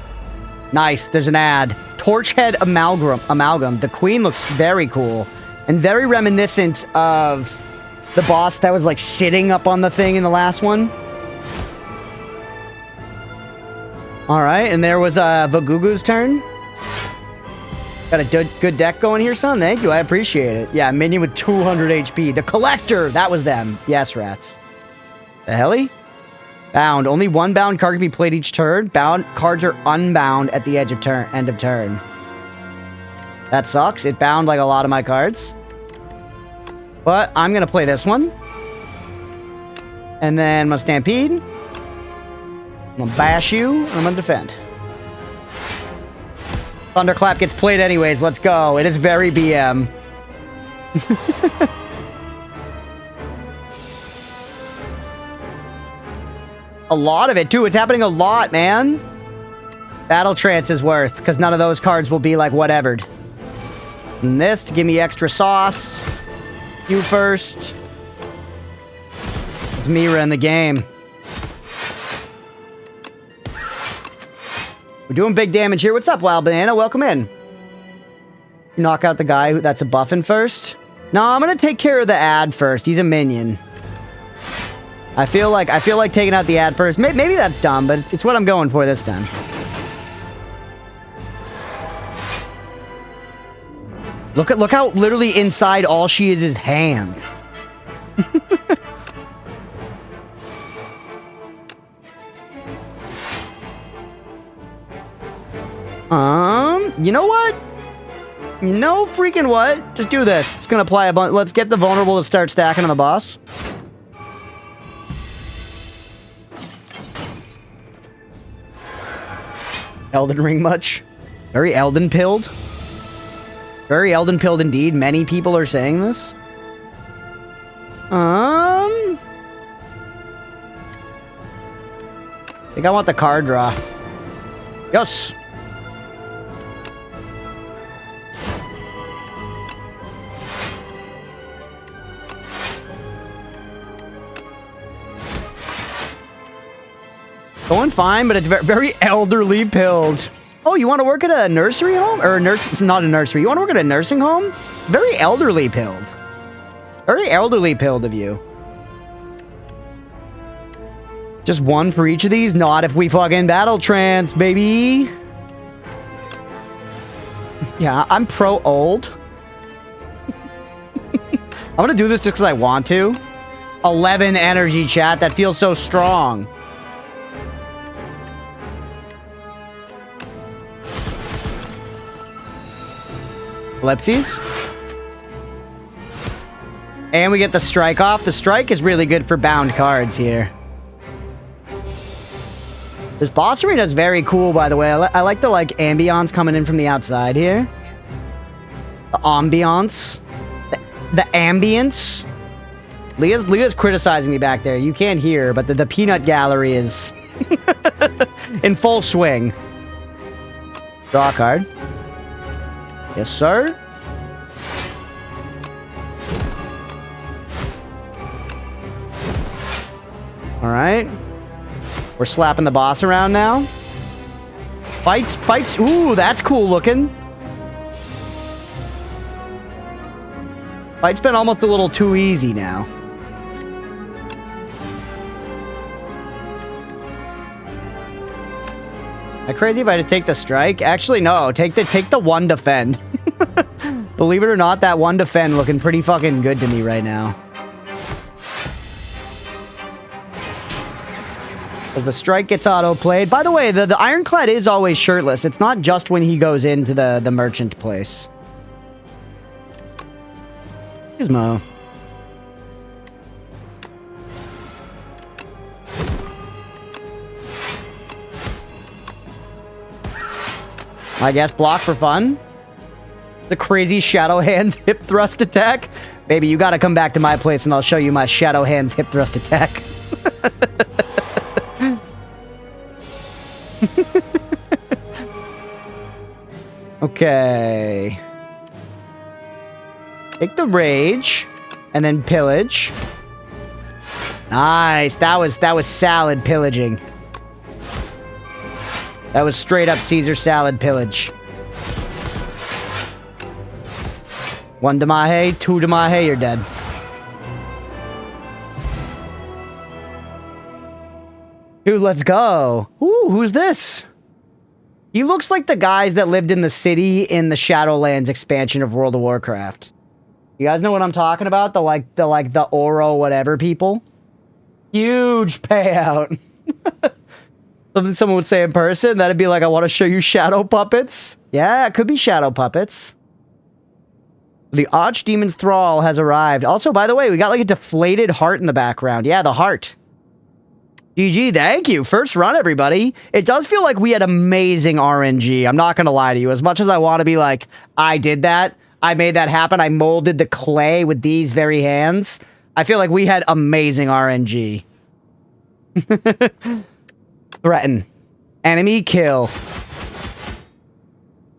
Nice, there's an ad. Torchhead Amalgam. The queen looks very cool. And very reminiscent of the boss that was, like, sitting up on the thing in the last one. Alright, and there was Vagugu's turn. Got a good deck going here, son. Thank you, I appreciate it. Yeah, minion with 200 HP. The Collector! That was them. Yes, rats. The helly? Bound. Only one bound card can be played each turn. Bound cards are unbound at the end of turn. That sucks. It bound like a lot of my cards. But I'm gonna play this one. And then I'm gonna Stampede. I'm gonna bash you, and I'm gonna defend. Thunderclap gets played anyways. Let's go. It is very BM. A lot of it, too. It's happening a lot, man. Battle Trance is worth, because none of those cards will be, like, whatevered. And this to give me extra sauce. You first. It's Mira in the game. We're doing big damage here. What's up, Wild Banana? Welcome in. You knock out the guy that's a buffin first. No, I'm gonna take care of the ad first. He's a minion. I feel like taking out the ad first. Maybe that's dumb, but it's what I'm going for this time. Look how literally inside all she is hands. You know what? You know freaking what? Just do this. It's gonna apply a bunch. Let's get the vulnerable to start stacking on the boss. Elden Ring much? Very Elden pilled. Very Elden pilled indeed. Many people are saying this. I think I want the card draw. Yes. Going fine, but it's very elderly pilled. Oh, you want to work at a nursery home? Or a nurse? It's not a nursery. You want to work at a nursing home? Very elderly pilled. Very elderly pilled of you. Just one for each of these? Not if we fucking battle trance, baby. Yeah, I'm pro old. I'm gonna do this just because I want to. 11 energy, chat. That feels so strong. Ellipses. And we get the strike off. The strike is really good for bound cards here. This boss arena is very cool, by the way. I like the ambiance coming in from the outside here. The ambiance. The ambience. Leah's criticizing me back there. You can't hear, but the peanut gallery is in full swing. Draw a card. Yes, sir. All right. We're slapping the boss around now. Fights. Ooh, that's cool looking. Fight's been almost a little too easy now. Am I crazy if I just take the strike? Actually, no. Take the one defend. Believe it or not, that one defend looking pretty fucking good to me right now. As the strike gets auto-played. By the way, the Ironclad is always shirtless. It's not just when he goes into the merchant place. Gizmo. I guess block for fun. The crazy Shadow Hands hip thrust attack. Baby, you gotta come back to my place and I'll show you my Shadow Hands hip thrust attack. Okay. Take the rage and then pillage. Nice. That was salad pillaging. That was straight up Caesar salad pillage. 1 Damahe, 2 Damahe, you're dead. Dude, let's go. Ooh, who's this? He looks like the guys that lived in the city in the Shadowlands expansion of World of Warcraft. You guys know what I'm talking about? The Oro whatever people. Huge payout. Something someone would say in person. That'd be like, I want to show you shadow puppets. Yeah, it could be shadow puppets. The Archdemon's Thrall has arrived. Also, by the way, we got like a deflated heart in the background. Yeah, the heart. GG, thank you. First run, everybody. It does feel like we had amazing RNG. I'm not going to lie to you. As much as I want to be like, I did that. I made that happen. I molded the clay with these very hands. I feel like we had amazing RNG. Threaten. Enemy kill.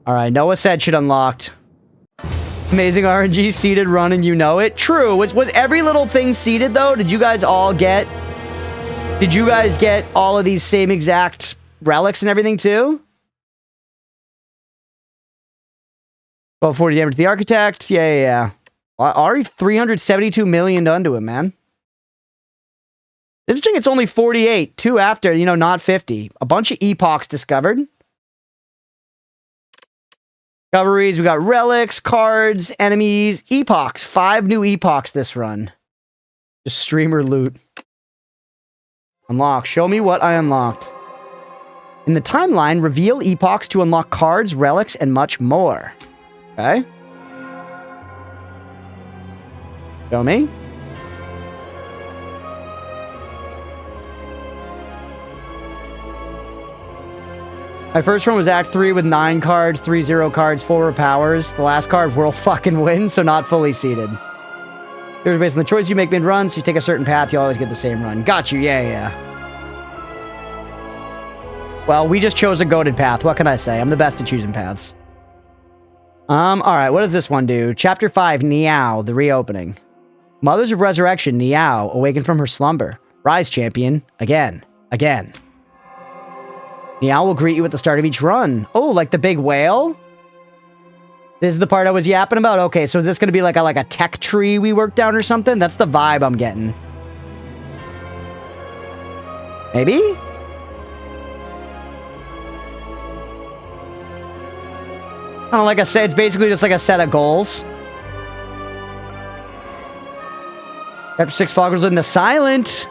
Alright, Noah said shit unlocked. Amazing RNG, seeded run and you know it. True. Was every little thing seeded though? Did you guys get all of these same exact relics and everything too? 1240 damage to the architect. Yeah. Already 372 million done to him, man. Interesting, it's only 48. 2 after, not 50. A bunch of epochs discovered. Discoveries, we got relics, cards, enemies, epochs. 5 new epochs this run. Just streamer loot. Unlock. Show me what I unlocked. In the timeline, reveal epochs to unlock cards, relics, and much more. Okay. Show me. My first run was Act 3 with 9 cards, 3 0 cards, 4 powers. The last card will fucking win, so not fully seeded. Here's based on the choice you make mid-run, so you take a certain path, you always get the same run. Got you, yeah. Well, we just chose a goated path. What can I say? I'm the best at choosing paths. Alright, what does this one do? Chapter 5, Niao, the reopening. Mothers of Resurrection, Niao, awaken from her slumber. Rise, champion. Again. Niao will greet you at the start of each run. Oh, like the big whale? This is the part I was yapping about? Okay, so is this going to be like a tech tree we worked down or something? That's the vibe I'm getting. Maybe? I don't know, like I said, it's basically just like a set of goals. Chapter 6 Foggers in the Silent.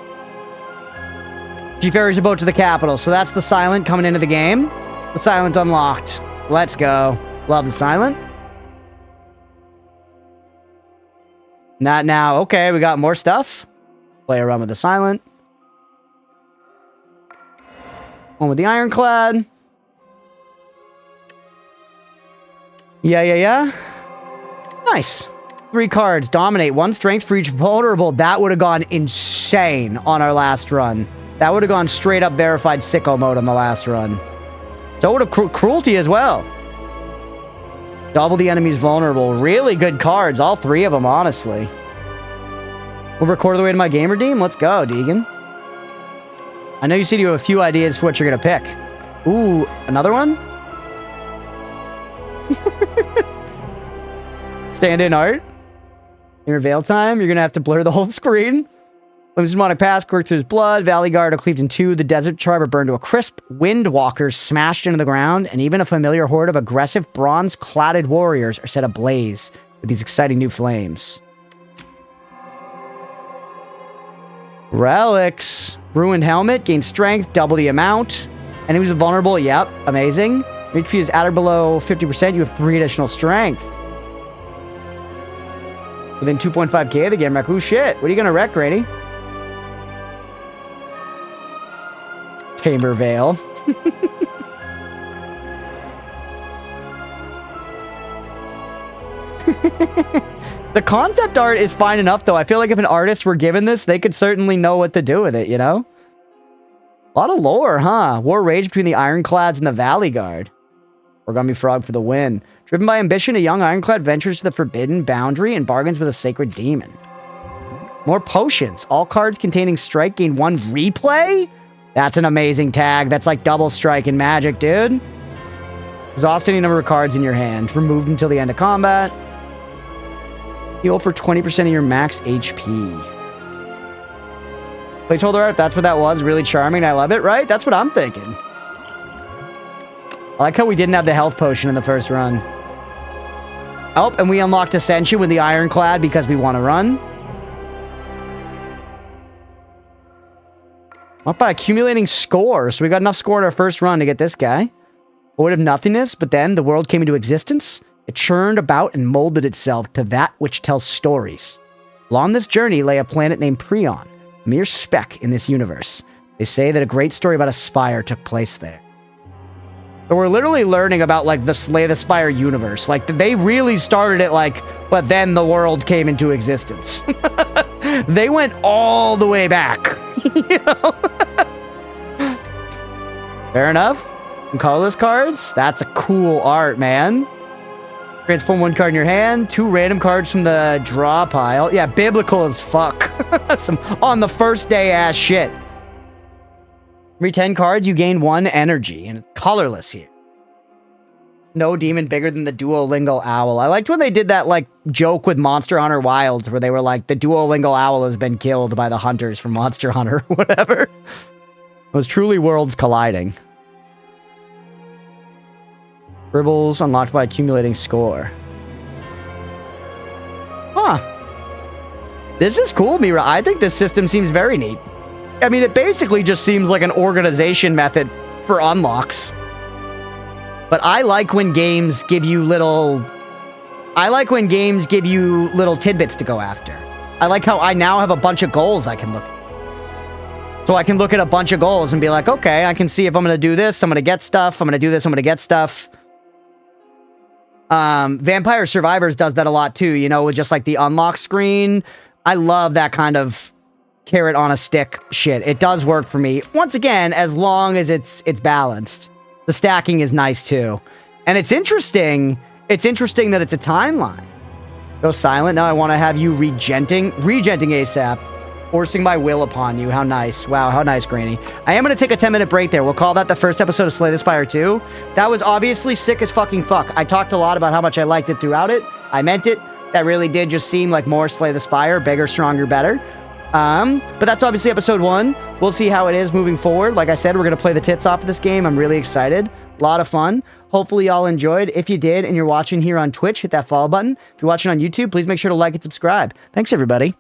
Chief Fairy's a boat to the capital. So that's the Silent coming into the game. The Silent unlocked. Let's go. Love the Silent. Not now. Okay, we got more stuff. Play around with the Silent. One with the Ironclad. Yeah. Nice. 3 cards. Dominate. 1 strength for each vulnerable. That would have gone insane on our last run. That would have gone straight up verified sicko mode on the last run. So would have cruelty as well. Double the enemy's vulnerable. Really good cards. All 3 of them, honestly. Over a quarter of the way to my game redeem. Let's go, Deegan. I know you said you have a few ideas for what you're going to pick. Ooh, another one? Stand in art. In your veil time, you're going to have to blur the whole screen. Limited demonic pass, quirk through his blood. Valley Guard are cleaved in 2. The desert tribe are burned to a crisp. Windwalkers smashed into the ground. And even a familiar horde of aggressive bronze-cladded warriors are set ablaze with these exciting new flames. Relics. Ruined helmet. Gain strength. Double the amount. Enemies are vulnerable. Yep. Amazing. HP is at or below 50%. You have 3 additional strength. Within 2.5k of the game wreck. Ooh, shit. What are you going to wreck, Grady? Tamer Veil. The concept art is fine enough, though. I feel like if an artist were given this, they could certainly know what to do with it, you know? A lot of lore, huh? War rage between the Ironclads and the Valley Guard. Origami Frog for the win. Driven by ambition, a young Ironclad ventures to the forbidden boundary and bargains with a sacred demon. More potions. All cards containing strike gain 1 replay? That's an amazing tag. That's like double strike in Magic, dude. Exhaust any number of cards in your hand. Removed until the end of combat. Heal for 20% of your max HP. Placeholder art, that's what that was. Really charming. I love it, right? That's what I'm thinking. I like how we didn't have the health potion in the first run. Oh, and we unlocked Ascension with the Ironclad because we want to run. Up by accumulating score. So we got enough score in our first run to get this guy. Void of nothingness, but then the world came into existence. It churned about and molded itself to that which tells stories. Along this journey lay a planet named Prion, a mere speck in this universe. They say that a great story about a spire took place there. So we're literally learning about, like, the Slay the Spire universe. Like, they really started it, like, but then the world came into existence. They went all the way back. You know? Fair enough. And colorless cards? That's a cool art, man. Transform 1 card in your hand. 2 random cards from the draw pile. Yeah, biblical as fuck. Some on the first day ass shit. Every 10 cards, you gain 1 energy, and it's colorless here. No demon bigger than the Duolingo Owl. I liked when they did that, like, joke with Monster Hunter Wilds, where they were like, the Duolingo Owl has been killed by the hunters from Monster Hunter, whatever. It was truly worlds colliding. Dribbles unlocked by accumulating score. Huh. This is cool, Mira. I think this system seems very neat. I mean, it basically just seems like an organization method for unlocks. But I like when games give you little... tidbits to go after. I like how I now have a bunch of goals I can look at. So I can look at a bunch of goals and be like, okay, I can see if I'm going to do this, I'm going to get stuff. I'm going to do this, I'm going to get stuff. Vampire Survivors does that a lot too, you know, with just like the unlock screen. I love that kind of carrot on a stick shit. It does work for me. Once again, as long as it's balanced. The stacking is nice too. And it's interesting that it's a timeline. Go silent. Now I want to have you regenting ASAP. Forcing my will upon you. How nice. Wow, how nice, Granny. I am going to take a 10-minute break there. We'll call that the first episode of Slay the Spire 2. That was obviously sick as fucking fuck. I talked a lot about how much I liked it throughout it. I meant it. That really did just seem like more Slay the Spire. Bigger, stronger, better. But that's obviously episode 1. We'll see how it is moving forward. Like I said, we're going to play the tits off of this game. I'm really excited. A lot of fun. Hopefully y'all enjoyed. If you did and you're watching here on Twitch, hit that follow button. If you're watching on YouTube, please make sure to like and subscribe. Thanks, everybody.